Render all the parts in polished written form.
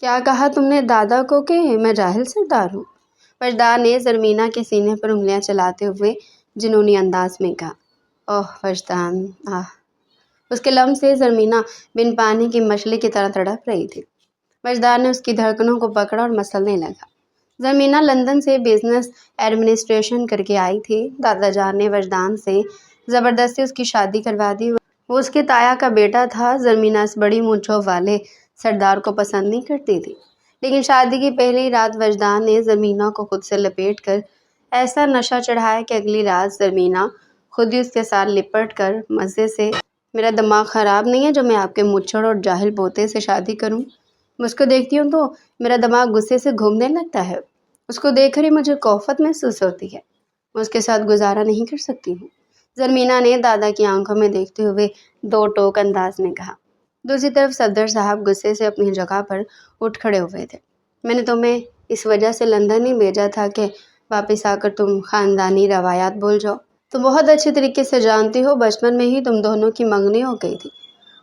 کیا کہا تم نے دادا کو کہ میں جاہل سردار ہوں؟ وجدان نے زرمینہ کے سینے پر انگلیاں چلاتے ہوئے جنونی انداز میں کہا۔ اوہ وجدان، آہ! اس کے لمس سے زرمینہ بن پانی کی مچھلی کی طرح تڑپ رہی تھی۔ وجدان نے اس کی دھڑکنوں کو پکڑا اور مسلنے لگا۔ زرمینہ لندن سے بزنس ایڈمنسٹریشن کر کے آئی تھی۔ دادا جان نے وجدان سے زبردستی اس کی شادی کروا دی۔ وہ اس کے تایا کا بیٹا تھا۔ زرمینہ اس بڑی مونچھوں والے سردار کو پسند نہیں کرتی تھی، لیکن شادی کی پہلی رات وجدان نے زرمینہ کو خود سے لپیٹ کر ایسا نشہ چڑھایا کہ اگلی رات زرمینہ خود ہی اس کے ساتھ لپٹ کر مزے سے میرا دماغ خراب نہیں ہے جو میں آپ کے مچھڑ اور جاہل پوتے سے شادی کروں۔ میں اس کو دیکھتی ہوں تو میرا دماغ غصے سے گھومنے لگتا ہے۔ اس کو دیکھ کر ہی مجھے کوفت محسوس ہوتی ہے۔ میں اس کے ساتھ گزارا نہیں کر سکتی ہوں، زرمینہ نے دادا کی آنکھوں میں دیکھتے ہوئے دو ٹوک انداز میں کہا۔ دوسری طرف صفدر صاحب غصے سے اپنی جگہ پر اٹھ کھڑے ہوئے تھے۔ میں نے تمہیں اس وجہ سے لندن نہیں بھیجا تھا کہ واپس آ کر تم خاندانی روایات بھول جاؤ۔ تم بہت اچھے طریقے سے جانتی ہو بچپن میں ہی تم دونوں کی منگنی ہو گئی تھی،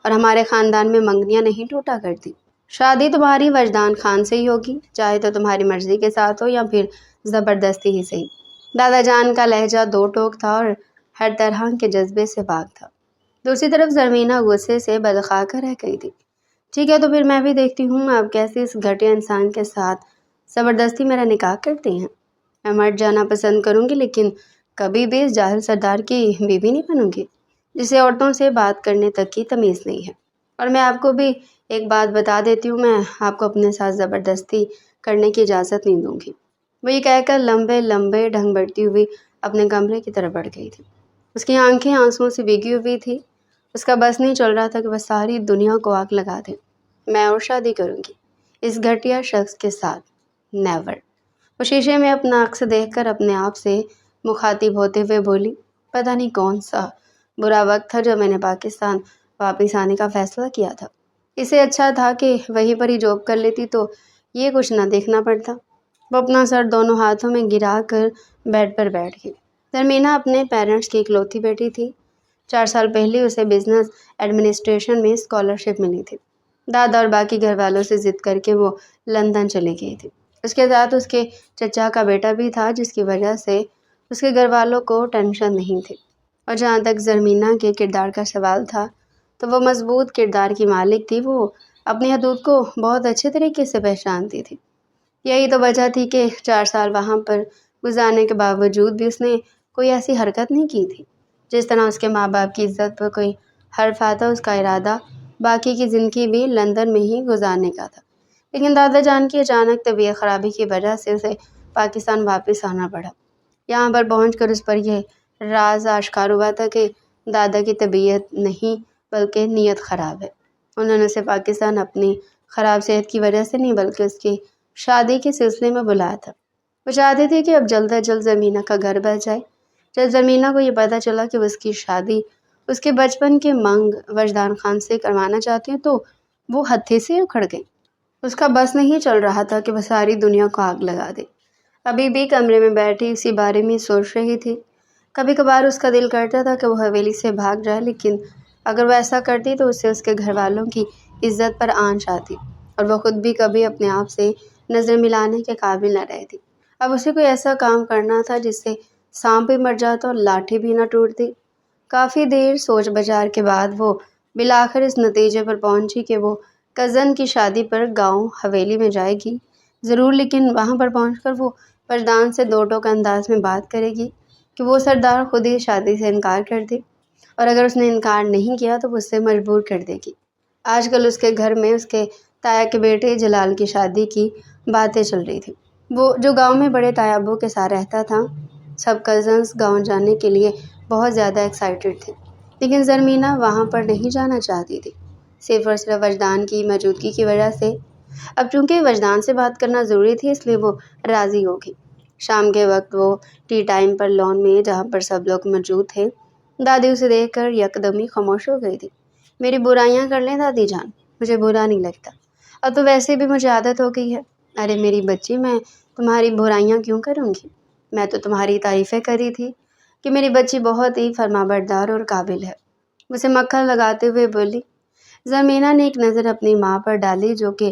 اور ہمارے خاندان میں منگنیاں نہیں ٹوٹا کرتی۔ شادی تمہاری وجدان خان سے ہی ہوگی، چاہے تو تمہاری مرضی کے ساتھ ہو یا پھر زبردستی ہی صحیح۔ دادا جان کا لہجہ دو ٹوک تھا اور ہر طرح کے جذبے سے پاک تھا۔ دوسری طرف زرمینہ غصے سے بدخواہ رہ گئی تھی۔ ٹھیک ہے تو پھر میں بھی دیکھتی ہوں آپ کیسے اس گھٹیا انسان کے ساتھ زبردستی میرا نکاح کرتی ہیں۔ میں مر جانا پسند کروں گی لیکن کبھی بھی اس جاہل سردار کی بیوی نہیں بنوں گی جسے عورتوں سے بات کرنے تک کی تمیز نہیں ہے۔ اور میں آپ کو بھی ایک بات بتا دیتی ہوں، میں آپ کو اپنے ساتھ زبردستی کرنے کی اجازت نہیں دوں گی۔ وہ یہ کہہ کر لمبے لمبے ڈھنگ بڑھتی ہوئی اپنے کمرے کی طرف بڑھ گئی تھی۔ اس کی آنکھیں آنسوؤں سے بھیگی ہوئی تھی۔ اس کا بس نہیں چل رہا تھا کہ وہ ساری دنیا کو آگ لگا دے۔ میں اور شادی کروں گی اس گھٹیا شخص کے ساتھ، نیور۔ وہ شیشے میں اپنا عکس دیکھ کر اپنے آپ سے مخاطب ہوتے ہوئے بولی، پتہ نہیں کون سا برا وقت تھا جب میں نے پاکستان واپس آنے کا فیصلہ کیا تھا۔ اسے اچھا تھا کہ وہیں پر ہی جاب کر لیتی تو یہ کچھ نہ دیکھنا پڑتا۔ وہ اپنا سر دونوں ہاتھوں میں گرا کر بیڈ پر بیٹھ گئی۔ زرمینہ اپنے پیرنٹس کی اکلوتی بیٹی تھی۔ 4 سال پہلے اسے بزنس ایڈمنسٹریشن میں اسکالرشپ ملی تھی۔ دادا اور باقی گھر والوں سے ضد کر کے وہ لندن چلی گئی تھی۔ اس کے ساتھ اس کے چچا کا بیٹا بھی تھا جس کی وجہ سے اس کے گھر والوں کو ٹینشن نہیں تھی۔ اور جہاں تک زرمینہ کے کردار کا سوال تھا تو وہ مضبوط کردار کی مالک تھی۔ وہ اپنی حدود کو بہت اچھے طریقے سے پہچانتی تھی۔ یہی تو وجہ تھی کہ 4 سال وہاں پر گزارنے کے باوجود بھی اس نے کوئی ایسی حرکت نہیں کی تھی جس طرح اس کے ماں باپ کی عزت پر کوئی حرف آتا۔ اس کا ارادہ باقی کی زندگی بھی لندن میں ہی گزارنے کا تھا، لیکن دادا جان کی اچانک طبیعت خرابی کی وجہ سے اسے پاکستان واپس آنا پڑا۔ یہاں پر پہنچ کر اس پر یہ راز آشکار ہوا تھا کہ دادا کی طبیعت نہیں بلکہ نیت خراب ہے۔ انہوں نے اسے پاکستان اپنی خراب صحت کی وجہ سے نہیں بلکہ اس کی شادی کے سلسلے میں بلایا تھا۔ وہ چاہتے تھے کہ اب جلد از جلد زرمینہ کا گھر بچ جائے۔ جب زرمینہ کو یہ پتہ چلا کہ وہ اس کی شادی اس کے بچپن کے منگ وجدان خان سے کروانا چاہتی ہیں تو وہ ہتھے سے اکھڑ گئی۔ اس کا بس نہیں چل رہا تھا کہ وہ ساری دنیا کو آگ لگا دے۔ ابھی بھی کمرے میں بیٹھی اسی بارے میں سوچ رہی تھی۔ کبھی کبھار اس کا دل کرتا تھا کہ وہ حویلی سے بھاگ جائے، لیکن اگر وہ ایسا کرتی تو اسے اس کے گھر والوں کی عزت پر آنچ آتی اور وہ خود بھی کبھی اپنے آپ سے نظر ملانے کے قابل نہ رہتی۔ اب اسے کوئی ایسا کام کرنا تھا جس سے سانپ بھی مر جاتا اور لاٹھی بھی نہ ٹوٹتی۔ کافی دیر سوچ بچار کے بعد وہ بالآخر اس نتیجے پر پہنچی کہ وہ کزن کی شادی پر گاؤں حویلی میں جائے گی ضرور، لیکن وہاں پر پہنچ کر وہ وجدان سے دو ٹوک انداز میں بات کرے گی کہ وہ سردار خود ہی شادی سے انکار کر دے، اور اگر اس نے انکار نہیں کیا تو وہ اسے مجبور کر دے گی۔ آج کل اس کے گھر میں اس کے تایا کے بیٹے جلال کی شادی کی باتیں چل رہی تھی۔ وہ جو گاؤں میں بڑے تایا ابو کے ساتھ رہتا تھا، سب کزنز گاؤں جانے کے لیے بہت زیادہ ایکسائٹیڈ تھے، لیکن زرمینہ وہاں پر نہیں جانا چاہتی تھی، صرف اور صرف وجدان کی موجودگی کی وجہ سے۔ اب چونکہ وجدان سے بات کرنا ضروری تھی اس لیے وہ راضی ہو گئی۔ شام کے وقت وہ ٹی ٹائم پر لان میں جہاں پر سب لوگ موجود تھے، دادی اسے دیکھ کر یکدم خاموش ہو گئی تھی۔ میری برائیاں کر لیں دادی جان، مجھے برا نہیں لگتا، اب تو ویسے بھی مجھے عادت ہو گئی ہے۔ ارے میری بچی، میں تمہاری برائیاں کیوں کروں گی؟ میں تو تمہاری تعریفیں کری تھی کہ میری بچی بہت ہی فرمانبردار اور قابل ہے، اسے مکھن لگاتے ہوئے بولی۔ زرمینہ نے ایک نظر اپنی ماں پر ڈالی جو کہ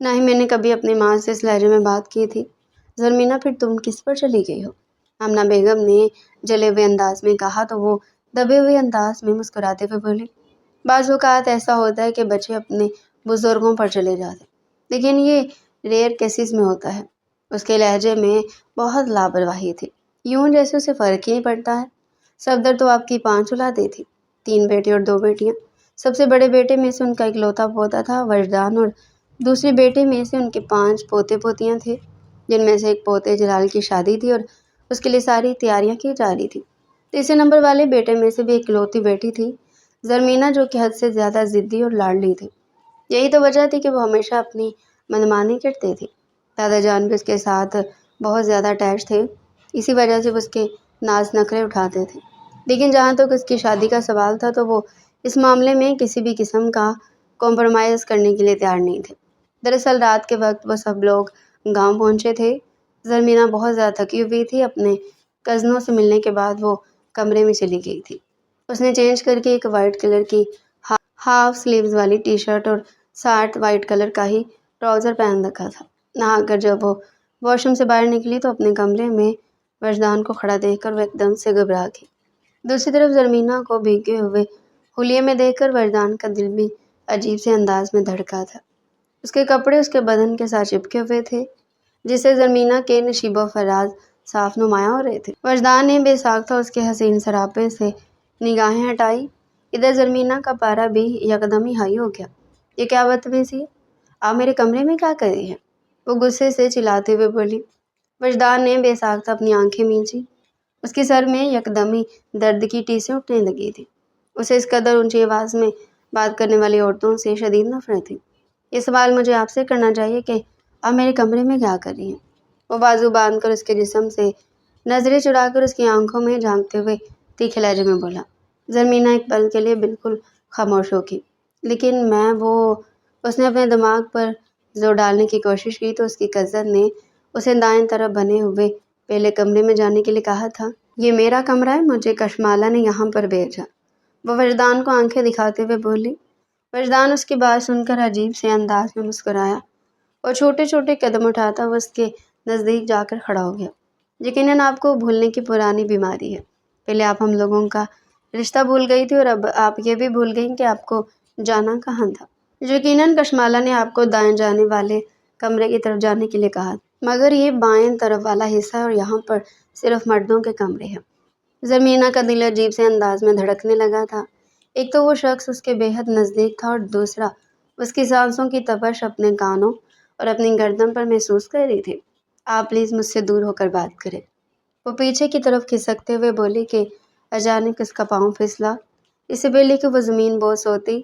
نہ ہی میں نے کبھی اپنی ماں سے اس لہجے میں بات کی تھی۔ زرمینہ پھر تم کس پر چلی گئی ہو؟ آمنہ بیگم نے جلے ہوئے انداز میں کہا تو وہ دبے ہوئے انداز میں مسکراتے ہوئے بولی، بعض اوقات ایسا ہوتا ہے کہ بچے اپنے بزرگوں پر چلے جاتے، لیکن یہ ریئر کیسز میں ہوتا ہے۔ اس کے لہجے میں بہت لاپرواہی تھی، یوں جیسے اسے فرق ہی نہیں پڑتا ہے۔ صفدر تو آپ کی 5 اولادیں تھی، 3 بیٹے اور 2 بیٹیاں۔ سب سے بڑے بیٹے میں سے ان کا اکلوتا پوتا تھا وجدان، اور دوسری بیٹے میں سے ان کے 5 پوتے پوتیاں تھے، جن میں سے ایک پوتے جلال کی شادی تھی اور اس کے لیے ساری تیاریاں کی جا رہی تھی۔ تیسرے نمبر والے بیٹے میں سے بھی اکلوتی بیٹی تھی زرمینہ، جو کہ حد سے زیادہ ضدی اور لاڈلی تھی۔ یہی تو وجہ تھی کہ وہ ہمیشہ اپنی منمانی کرتے تھے۔ دادا جان بھی اس کے ساتھ بہت زیادہ اٹیچ تھے، اسی وجہ سے وہ اس کے ناز نخرے اٹھاتے تھے، لیکن جہاں تک اس کی شادی کا سوال تھا تو وہ اس معاملے میں کسی بھی قسم کا کمپرومائز کرنے کے لیے تیار نہیں تھے۔ دراصل رات کے وقت وہ سب لوگ گاؤں پہنچے تھے۔ زرمینہ بہت زیادہ تھکی ہوئی تھی، اپنے کزنوں سے ملنے کے بعد وہ کمرے میں چلی گئی تھی۔ اس نے چینج کر کے ایک وائٹ کلر کی ہاف سلیوز والی ٹی شرٹ اور ساتھ وائٹ کلر کا ہی ٹراؤزر پہن رکھا تھا۔ نہا کر جب وہ واش روم سے باہر نکلی تو اپنے کمرے میں وجدان کو کھڑا دیکھ کر وہ ایک دم سے گھبرا گئی۔ دوسری طرف زرمینہ کو بھیگے ہوئے حلیے میں دیکھ کر وجدان کا دل بھی عجیب سے انداز میں دھڑکا تھا۔ اس کے کپڑے اس کے بدن کے ساتھ چپکے ہوئے تھے، جس سے زرمینہ کے نشیب و فراز صاف نمایاں ہو رہے تھے۔ وجدان نے بے ساختہ اس کے حسین سراپے سے نگاہیں ہٹائی۔ ادھر زرمینہ کا پارا بھی یکدم ہی ہائی ہو گیا۔ یہ کیا بدتمیزی ہے؟ آپ میرے کمرے میں کیا کر رہی ہیں؟ وہ غصے سے چلاتے ہوئے بولی۔ وجدان نے بے ساختہ اپنی آنکھیں مینچی۔ اس کے سر میں یکدم ہی درد کی ٹیسیں اٹھنے لگی تھی۔ اسے اس قدر اونچی آواز میں بات کرنے والی عورتوں سے شدید نفرت تھی۔ یہ سوال مجھے آپ سے کرنا چاہیے کہ آپ میرے کمرے میں کیا کر رہی ہیں؟ وہ بازو باندھ کر اس کے جسم سے نظریں چرا کر اس کی آنکھوں میں جھانکتے ہوئے تیکھے لہجے میں بولا۔ زرمینہ ایک پل کے لیے بالکل خاموش ہو گئی۔ لیکن اس نے اپنے دماغ پر زور ڈالنے کی کوشش کی تو اس کی کزن نے اسے دائیں طرف بنے ہوئے پہلے کمرے میں جانے کے لیے کہا تھا۔ یہ میرا کمرہ ہے، مجھے کشمالہ نے یہاں پر بھیجا، وہ وجدان کو آنکھیں دکھاتے ہوئے بولی۔ وجدان اس کی بات سن کر عجیب سے انداز میں مسکرایا اور چھوٹے چھوٹے قدم اٹھاتا وہ اس کے نزدیک جا کر کھڑا ہو گیا۔ یقیناً آپ کو بھولنے کی پرانی بیماری ہے۔ پہلے آپ ہم لوگوں کا رشتہ بھول گئی تھی اور اب آپ یہ بھی بھول گئیں کہ آپ کو جانا کہاں تھا۔ یقیناً کشمالہ نے آپ کو دائیں جانے والے کمرے کی طرف جانے کے لیے کہا تھا، مگر یہ بائیں طرف والا حصہ ہے اور یہاں پر صرف مردوں کے کمرے ہیں۔ زرمینہ کا دل عجیب سے انداز میں دھڑکنے لگا تھا۔ ایک تو وہ شخص اس کے بے حد نزدیک تھا اور دوسرا اس کی سانسوں کی تپش اپنے کانوں اور اپنی گردن پر محسوس کر رہی تھی۔ آپ پلیز مجھ سے دور ہو کر بات کریں، وہ پیچھے کی طرف کھسکتے ہوئے بولی کہ اچانک اس کا پاؤں پھسلا۔ اس سے پہلے کہ وہ زمین بوس ہوتی،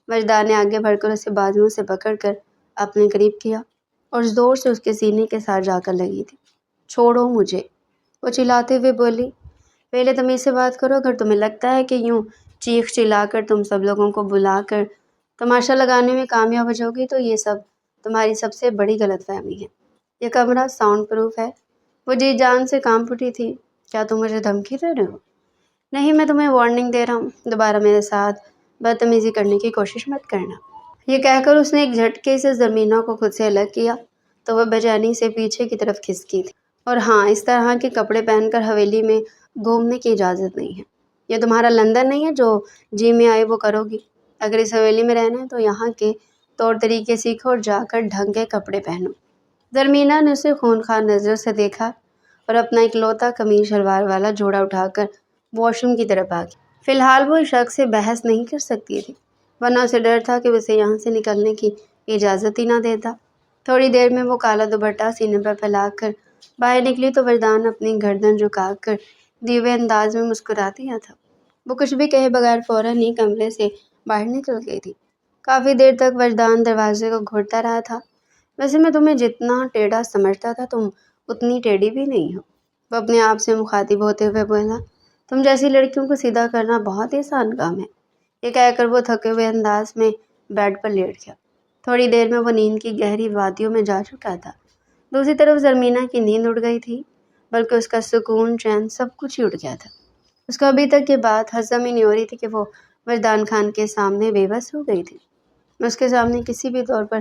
وجدان نے آگے بڑھ کر اسے بازوؤں سے پکڑ کر اپنے قریب کیا اور زور سے اس کے سینے کے ساتھ جا کر لگی تھی۔ چھوڑو مجھے، وہ چلاتے ہوئے بولی۔ پہلے تمیز سے بات کرو، اگر تمہیں لگتا ہے کہ یوں چیخ چلا کر تم سب لوگوں کو بلا کر تماشا لگانے میں کامیاب ہو جاؤ گی تو یہ سب تمہاری سب سے بڑی غلط فہمی ہے۔ یہ کمرہ ساؤنڈ پروف ہے۔ وہ جی جان سے کام پھٹی تھی۔ کیا تم مجھے دھمکی دے رہے ہو؟ نہیں، میں تمہیں وارننگ دے رہا ہوں، دوبارہ میرے ساتھ بدتمیزی کرنے کی کوشش مت کرنا۔ یہ کہہ کر اس نے ایک جھٹکے سے زرمینہ کو خود سے الگ کیا تو وہ بے چینی سے پیچھے کی طرف کھسکی تھی۔ اور ہاں، اس طرح کے کپڑے پہن کر حویلی میں گھومنے کی اجازت نہیں ہے۔ یہ تمہارا لندن نہیں ہے جو جی میں آئے وہ کرو گی۔ اگر اس حویلی میں رہنا ہے تو یہاں کے طور طریقے سیکھو اور جا کر ڈھنگ کے کپڑے پہنو۔ زرمینہ نے اسے خونخوار نظروں سے دیکھا اور اپنا اکلوتا قمیض شلوار والا جوڑا اٹھا کر واش روم کی طرف آگئی۔ فی الحال وہ اس شخص سے بحث نہیں کر سکتی تھی، ورنہ اسے ڈر تھا کہ اسے یہاں سے نکلنے کی اجازت ہی نہ دیتا۔ تھوڑی دیر میں وہ کالا دوپٹہ سینے پر پھیلا کر باہر نکلی تو وجدان اپنی گردن جھکا کر دیوے انداز میں مسکرا دیا تھا۔ وہ کچھ بھی کہے بغیر فوراً ہی کمرے سے باہر نکل گئی تھی۔ کافی دیر تک وجدان دروازے کو گھورتا رہا تھا۔ ویسے میں تمہیں جتنا ٹیڑھا سمجھتا تھا تم اتنی ٹیڑھی بھی نہیں ہو، وہ اپنے آپ سے مخاطب ہوتے ہوئے بولا۔ تم جیسی لڑکیوں کو سیدھا کرنا بہت ہی آسان کام ہے۔ یہ کہہ کر وہ تھکے ہوئے انداز میں بیڈ پر لیٹ گیا۔ تھوڑی دیر میں وہ نیند کی گہری وادیوں میں جا چکا تھا۔ دوسری طرف زرمینہ کی نیند اڑ گئی تھی، بلکہ اس کا سکون، چین، سب کچھ ہی اڑ گیا تھا۔ اس کو ابھی تک یہ بات ہضم ہی نہیں ہو رہی تھی کہ وہ وجدان خان کے سامنے بے بس ہو گئی تھی۔ اس کے سامنے کسی بھی طور پر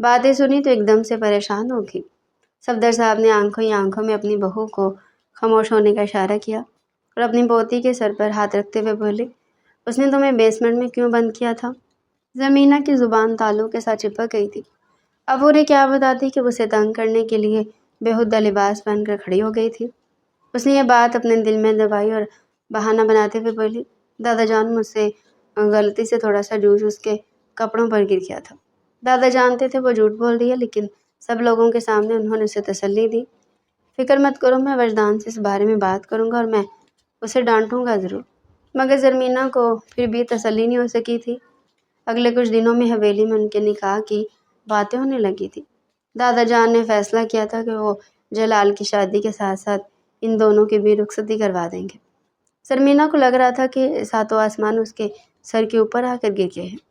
باتیں سنی تو ایک دم سے پریشان ہو گئی۔ صفدر صاحب نے آنکھوں ہی آنکھوں میں اپنی بہو کو خاموش ہونے کا اشارہ کیا اور اپنی پوتی کے سر پر ہاتھ رکھتے ہوئے بولے، اس نے تمہیں بیسمنٹ میں کیوں بند کیا تھا؟ زمینہ کی زبان تالوں کے ساتھ چپک گئی تھی۔ اب انہیں کیا بتاتی کہ وہ اسے تنگ کرنے کے لیے بےہودہ لباس پہن کر کھڑی ہو گئی تھی۔ اس نے یہ بات اپنے دل میں دبائی اور بہانہ بناتے ہوئے بولی، دادا جان مجھ سے غلطی سے تھوڑا سا جوس اس کے کپڑوں پر گر گیا تھا۔ دادا جانتے تھے وہ جھوٹ بول رہی ہے، لیکن سب لوگوں کے سامنے انہوں نے اسے تسلی دی۔ فکر مت کرو، میں وجدان سے اس بارے میں بات کروں گا اور میں اسے ڈانٹوں گا ضرور۔ مگر زرمینہ کو پھر بھی تسلی نہیں ہو سکی تھی۔ اگلے کچھ دنوں میں حویلی میں ان کے نکاح کی باتیں ہونے لگی تھی۔ دادا جان نے فیصلہ کیا تھا کہ وہ جلال کی شادی کے ساتھ ساتھ ان دونوں کی بھی رخصتی کروا دیں گے۔ زرمینہ کو لگ رہا تھا کہ ساتوں آسمان اس کے سر کے اوپر آ کر گر گئے ہیں۔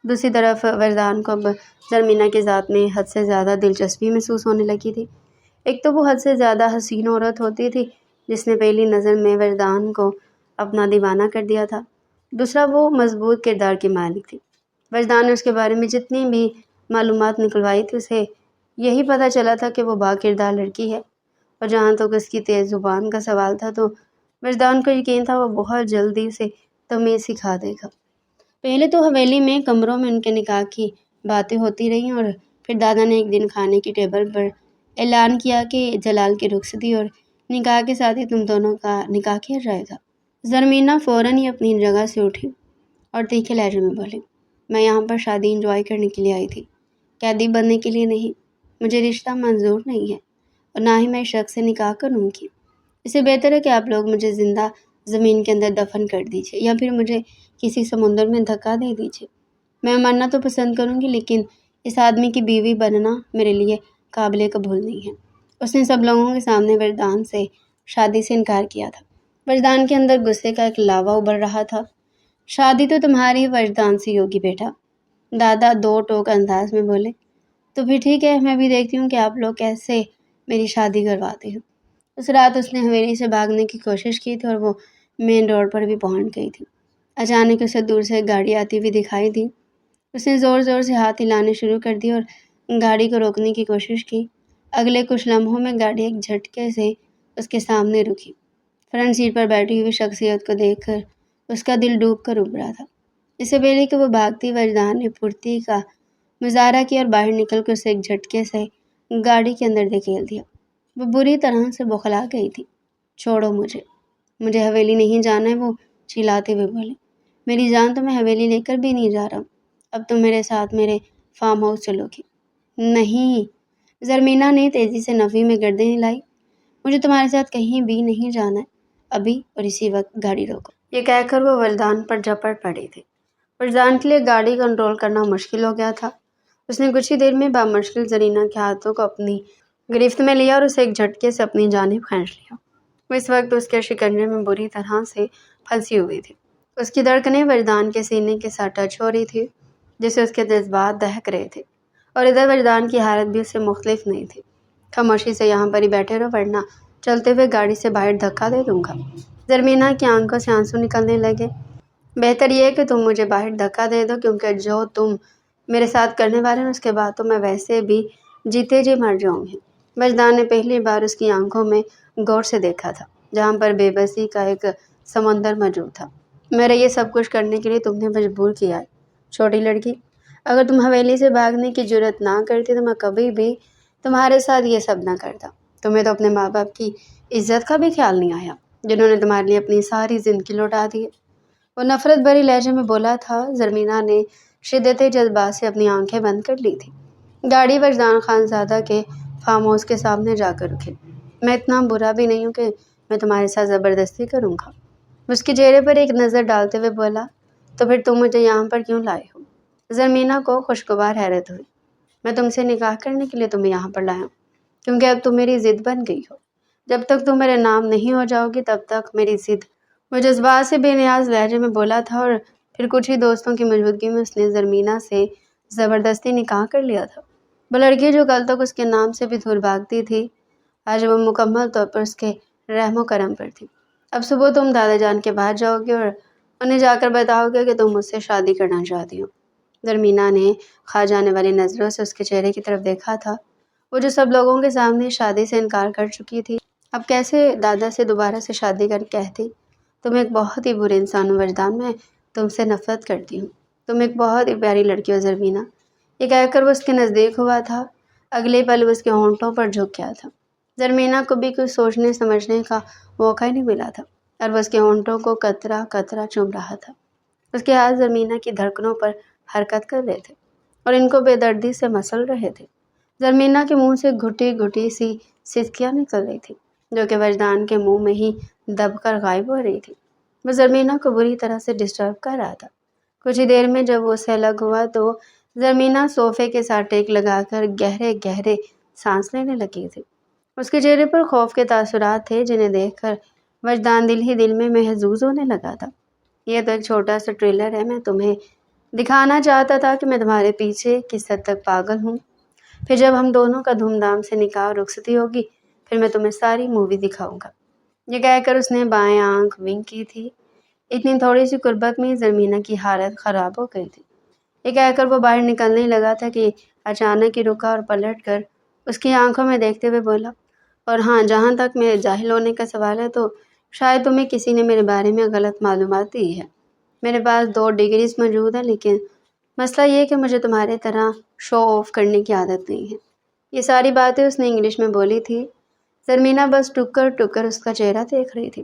دوسری طرف وجدان کو اب زرمینہ کی ذات میں حد سے زیادہ دلچسپی محسوس ہونے لگی تھی۔ ایک تو وہ حد سے زیادہ حسین عورت ہوتی تھی جس نے پہلی نظر میں وجدان کو اپنا دیوانہ کر دیا تھا۔ دوسرا وہ مضبوط کردار کی مالک تھی۔ وجدان نے اس کے بارے میں جتنی بھی معلومات نکلوائی تھی اسے یہی پتہ چلا تھا کہ وہ با کردار لڑکی ہے، اور جہاں تک اس کی تیز زبان کا سوال تھا تو وجدان کو یقین تھا وہ بہت جلدی اسے تمیز سکھا دے گا۔ پہلے تو حویلی میں کمروں میں ان کے نکاح کی باتیں ہوتی رہیں اور پھر دادا نے ایک دن کھانے کی ٹیبل پر اعلان کیا کہ جلال کی رخصتی اور نکاح کے ساتھ ہی تم دونوں کا نکاح کیا جائے گا۔ زرمینہ فوراً ہی اپنی جگہ سے اٹھی اور تیکھے لہجے میں بولی، میں یہاں پر شادی انجوائے کرنے کے لیے آئی تھی، قیدی بننے کے لیے نہیں۔ مجھے رشتہ منظور نہیں ہے اور نہ ہی میں اس شخص سے نکاح کروں گی۔ اس سے بہتر ہے کہ آپ لوگ مجھے زندہ زمین کے اندر دفن کر دیجیے یا پھر مجھے کسی سمندر میں دھکا دے دیجیے۔ میں مرنا تو پسند کروں گی، لیکن اس آدمی کی بیوی بننا میرے لیے قابل قبول نہیں ہے۔ اس نے سب لوگوں کے سامنے وجدان سے شادی سے انکار کیا تھا۔ وجدان کے اندر غصے کا ایک لاوا ابل رہا تھا۔ شادی تو تمہاری وجدان سے ہوگی بیٹا، دادا دو ٹوک انداز میں بولے۔ تو پھر ٹھیک ہے، میں بھی دیکھتی ہوں کہ آپ لوگ کیسے میری شادی کرواتے ہیں۔ اس رات اس نے حویلی سے بھاگنے کی کوشش کی تھی اور وہ مین روڈ پر بھی پہنچ گئی تھی۔ اچانک اسے دور سے ایک گاڑی آتی ہوئی دکھائی دی۔ اس نے زور زور سے ہاتھ ہلانے شروع کر دی اور گاڑی کو روکنے کی کوشش کی۔ اگلے کچھ لمحوں میں گاڑی ایک جھٹکے سے اس کے سامنے رکی۔ فرنٹ سیٹ پر بیٹھی ہوئی شخصیت کو دیکھ کر اس کا دل ڈوب کر ابھرا تھا۔ اس سے پہلے کہ وہ بھاگتی، وجدان نے پھرتی کا مظاہرہ کیا اور باہر نکل کر اسے ایک جھٹکے سے گاڑی کے اندر دھکیل دیا۔ وہ بری طرح سے بوکھلا گئی تھی۔ چھوڑو مجھے حویلی نہیں جانا ہے، وہ چلاتے ہوئے بولے۔ میری جان، تو میں حویلی لے کر بھی نہیں جا رہا ہوں، اب تم میرے ساتھ میرے فارم ہاؤس چلو گی۔ نہیں، زرمینہ نے تیزی سے نفی میں گردن ہلائی، مجھے تمہارے ساتھ کہیں بھی نہیں جانا ہے، ابھی اور اسی وقت گاڑی روکو۔ یہ کہہ کر وہ وجدان پر جھپٹ پڑی تھی۔ وجدان کے لیے گاڑی کنٹرول کرنا مشکل ہو گیا تھا۔ اس نے کچھ ہی دیر میں بامشکل زرینہ کے ہاتھوں کو اپنی گرفت میں لیا اور اسے ایک جھٹکے سے اپنی جانب کھینچ لیا۔ وہ اس وقت اس کے شکنجے میں بری طرح سے پھنسی ہوئی تھی۔ اس کی دھڑکنیں وجدان کے سینے کے ساتھ ٹچ ہو رہی تھی، جس سے اس کے جذبات دہک رہے تھے، اور ادھر وجدان کی حالت بھی اس سے مختلف نہیں تھی۔ خاموشی سے یہاں پر ہی بیٹھے رہو ورنہ چلتے ہوئے گاڑی سے باہر دھکا دے دوں گا۔ زرمینہ کی آنکھوں سے آنسو نکلنے لگے۔ بہتر یہ ہے کہ تم مجھے باہر دھکا دے دو، کیونکہ جو تم میرے ساتھ کرنے والے ہیں اس کے بعد تو میں ویسے بھی جیتے جی مر جاؤں گی۔ وجدان نے پہلی بار اس کی آنکھوں میں غور سے دیکھا تھا، جہاں پر بے بسی کا ایک سمندر موجود تھا۔ میرا یہ سب کچھ کرنے کے لیے تم نے مجبور کیا ہے، چھوٹی لڑکی۔ اگر تم حویلی سے بھاگنے کی جرات نہ کرتی تو میں کبھی بھی تمہارے ساتھ یہ سب نہ کرتا۔ تمہیں تو اپنے ماں باپ کی عزت کا بھی خیال نہیں آیا، جنہوں نے تمہارے لیے اپنی ساری زندگی لوٹا دی ہے۔ وہ نفرت بھری لہجے میں بولا تھا۔ زرمینہ نے شدت جذبات سے اپنی آنکھیں بند کر لی تھی۔ گاڑی وجدان خان زادہ کے فارم ہاؤس کے سامنے جا کر رکی۔ میں اتنا برا بھی نہیں ہوں کہ میں تمہارے ساتھ زبردستی کروں گا، اس کے چہرے پر ایک نظر ڈالتے ہوئے بولا۔ تو پھر تم مجھے یہاں پر کیوں لائے ہو؟ زرمینہ کو خوشگوار حیرت ہوئی۔ میں تم سے نکاح کرنے کے لیے تمہیں یہاں پر لایا ہوں، کیونکہ اب تم میری ضد بن گئی ہو۔ جب تک تم میرے نام نہیں ہو جاؤ گی تب تک میری ضد۔ وہ جذبات سے بے نیاز لہجے میں بولا تھا، اور پھر کچھ ہی دوستوں کی موجودگی میں اس نے زرمینہ سے زبردستی نکاح کر لیا تھا۔ وہ لڑکی جو کل تک اس کے نام سے بھی دور بھاگتی تھی، آج وہ مکمل طور پر اس کے رحم و کرم پر تھی۔ اب صبح تم دادا جان کے پاس جاؤ گے اور انہیں جا کر بتاؤ گے کہ تم مجھ سے شادی کرنا چاہتی ہو۔ زرمینہ نے کھا جانے والی نظروں سے اس کے چہرے کی طرف دیکھا تھا، وہ جو سب لوگوں کے سامنے شادی سے انکار کر چکی تھی۔ اب کیسے دادا سے دوبارہ سے شادی کر کہتی؟ تم ایک بہت ہی برے انسان ہو وجدان، میں تم سے نفرت کرتی ہوں۔ تم ایک بہت ہی پیاری لڑکی ہو زرمینہ۔ یہ کہہ کر وہ اس کے نزدیک ہوا تھا، اگلے پل وہ اس کے ہونٹوں پر جھک گیا تھا۔ زرمینہ کو بھی کچھ سوچنے سمجھنے کا موقع ہی نہیں ملا تھا اور وہ اس کے ہونٹوں کو قطرہ قطرہ چوم رہا تھا۔ اس کے ہاتھ زرمینہ کی دھڑکنوں پر حرکت کر رہے تھے اور ان کو بے دردی سے مسل رہے تھے۔ زرمینہ کے منہ سے گھٹی گھٹی سی سسکیاں نکل رہی تھی جو کہ وجدان کے منہ میں ہی دب کر غائب ہو رہی تھی۔ وہ زرمینہ کو بری طرح سے ڈسٹرب کر رہا تھا۔ کچھ ہی دیر میں جب وہ اسے الگ ہوا تو زرمینہ صوفے کے ساتھ ٹیک لگا کر گہرے گہرے سانس لینے لگی تھی۔ اس کے چہرے پر خوف کے تاثرات تھے جنہیں دیکھ کر وجدان دل ہی دل میں محظوظ ہونے لگا تھا۔ یہ تو ایک چھوٹا سا ٹریلر ہے، میں تمہیں دکھانا چاہتا تھا کہ میں تمہارے پیچھے کس حد تک پاگل ہوں۔ پھر جب ہم دونوں کا دھوم دھام سے نکاح اور رخصتی ہوگی پھر میں تمہیں ساری مووی دکھاؤں گا۔ یہ کہہ کر اس نے بائیں آنکھ ونک کی تھی۔ اتنی تھوڑی سی قربت میں زرمینہ کی حالت خراب ہو گئی تھی۔ یہ کہہ کر وہ باہر نکلنے لگا تھا کہ اچانک ہی رکا اور پلٹ کر اس کی آنکھوں میں دیکھتے ہوئے بولا، اور ہاں، جہاں تک میرے جاہل ہونے کا سوال ہے تو شاید تمہیں کسی نے میرے بارے میں غلط معلومات دی ہے۔ میرے پاس 2 ڈگریز موجود ہیں، لیکن مسئلہ یہ کہ مجھے تمہارے طرح شو آف کرنے کی عادت نہیں ہے۔ یہ ساری باتیں اس نے انگلش میں بولی تھی۔ زرمینہ بس ٹک کر اس کا چہرہ دیکھ رہی تھی۔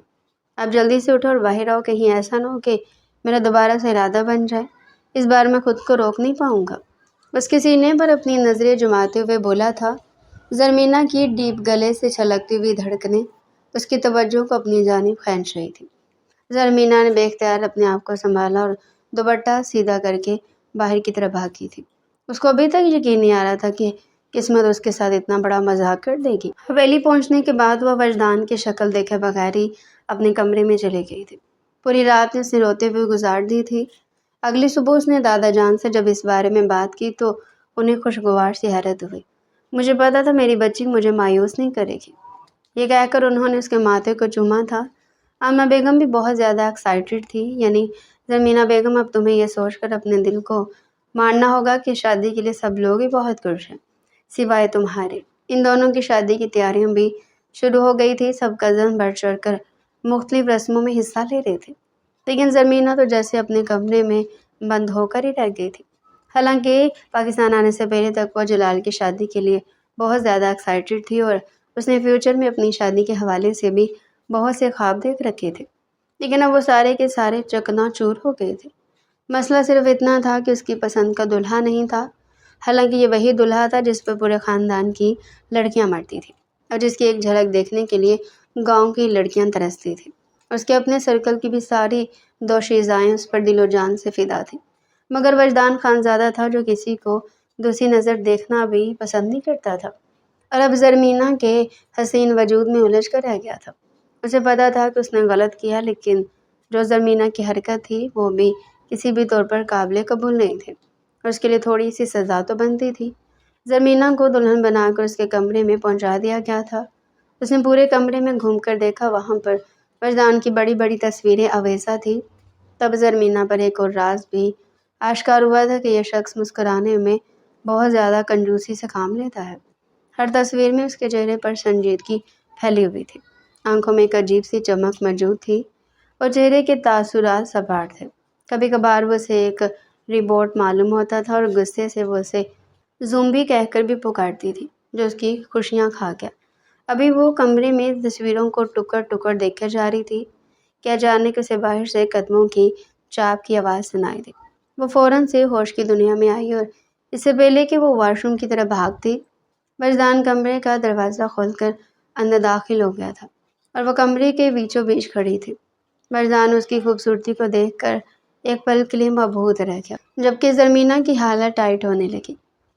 اب جلدی سے اٹھو اور باہر آؤ، کہیں ایسا نہ ہو کہ میرا دوبارہ سے ارادہ بن جائے۔ اس بار میں خود کو روک نہیں پاؤں گا۔ اس کے سینے پر اپنی نظریں جماتے ہوئے بولا تھا۔ زرمینہ کی ڈیپ گلے سے چھلکتی ہوئی دھڑکنیں اس کی توجہ کو اپنی جانب کھینچ رہی تھی۔ زرمینہ نے بے اختیار اپنے آپ کو سنبھالا اور دوپٹہ سیدھا کر کے باہر کی طرف بھاگی تھی۔ اس کو ابھی تک یقین نہیں آ رہا تھا کہ قسمت اس کے ساتھ اتنا بڑا مذاق کر دے گی۔ حویلی پہنچنے کے بعد وہ وجدان کی شکل دیکھے بغیر ہی اپنے کمرے میں چلی گئی تھی۔ پوری رات اس نے روتے ہوئے گزار دی تھی۔ اگلی صبح اس نے دادا جان سے جب اس بارے میں بات کی تو انہیں خوشگوار سی حیرت ہوئی۔ مجھے پتا تھا میری بچی مجھے مایوس نہیں کرے گی۔ یہ کہہ کر انہوں نے اس کے ماتھے کو چوما تھا۔ آمنہ بیگم بھی بہت زیادہ ایکسائٹڈ تھی، یعنی زرمینہ بیگم، اب تمہیں یہ سوچ کر اپنے دل کو مارنا ہوگا کہ شادی کے لیے سب لوگ ہی بہت خوش ہیں سوائے تمہارے۔ ان دونوں کی شادی کی تیاریاں بھی شروع ہو گئی تھی۔ سب کزن بڑھ چڑھ کر مختلف رسموں میں حصہ لے رہے تھے، لیکن زرمینہ تو جیسے اپنے کمرے میں بند ہو کر ہی رہ گئی تھی۔ حالانکہ پاکستان آنے سے پہلے تک وہ جلال کی شادی کے لیے بہت زیادہ ایکسائٹڈ تھی اور اس نے فیوچر میں اپنی شادی کے حوالے سے بھی بہت سے خواب دیکھ رکھے تھے، لیکن اب وہ سارے کے سارے چکنا چور ہو گئے تھے۔ مسئلہ صرف اتنا تھا کہ اس کی پسند کا دلہا نہیں تھا، حالانکہ یہ وہی دلہا تھا جس پر پورے خاندان کی لڑکیاں مرتی تھیں اور جس کی ایک جھلک دیکھنے کے لیے گاؤں کی لڑکیاں ترستی تھیں۔ اس کے اپنے سرکل کی بھی ساری دوشیزائیں اس پر دل و جان سے فدا تھیں، مگر وجدان خانزادہ تھا جو کسی کو دوسری نظر دیکھنا بھی پسند نہیں کرتا تھا اور اب زرمینہ کے حسین وجود میں الجھ کر رہ گیا تھا۔ اسے پتا تھا کہ اس نے غلط کیا، لیکن جو زرمینہ کی حرکت تھی وہ بھی کسی بھی طور پر قابل قبول نہیں تھے اور اس کے لیے تھوڑی سی سزا تو بنتی تھی۔ زرمینہ کو دلہن بنا کر اس کے کمرے میں پہنچا دیا گیا تھا۔ اس نے پورے کمرے میں گھوم کر دیکھا، وہاں پر وجدان کی بڑی بڑی تصویریں آویزاں تھیں۔ تب زرمینہ پر ایک اور راز بھی آشکار ہوا تھا کہ یہ شخص مسکرانے میں بہت زیادہ کنجوسی سے کام لیتا ہے۔ ہر تصویر میں اس کے چہرے پر سنجیدگی پھیلی ہوئی تھی، آنکھوں میں ایک عجیب سی چمک موجود تھی اور چہرے کے تاثرات سپاٹ تھے۔ کبھی کبھار وہ اسے ایک روبوٹ معلوم ہوتا تھا اور غصے سے وہ اسے زومبی کہہ کر بھی پکارتی تھی جو اس کی خوشیاں کھا گیا۔ ابھی وہ کمرے میں تصویروں کو ٹکڑ دیکھے جا رہی تھی کہ اچانک اسے باہر سے قدموں کی چاپ کی آواز سنائی دی۔ وہ فوراً سے ہوش کی دنیا میں آئی اور اس سے پہلے کہ وہ واش روم کی طرف بھاگتی، وجدان کمرے کا دروازہ کھول کر اندر داخل ہو گیا تھا اور وہ کمرے کے بیچوں بیچ کھڑی تھی۔ وجدان اس کی خوبصورتی کو دیکھ کر ایک پل کے لیے مبہوت رہ گیا، جبکہ زرمینہ کی حالت ٹائٹ ہونے لگی۔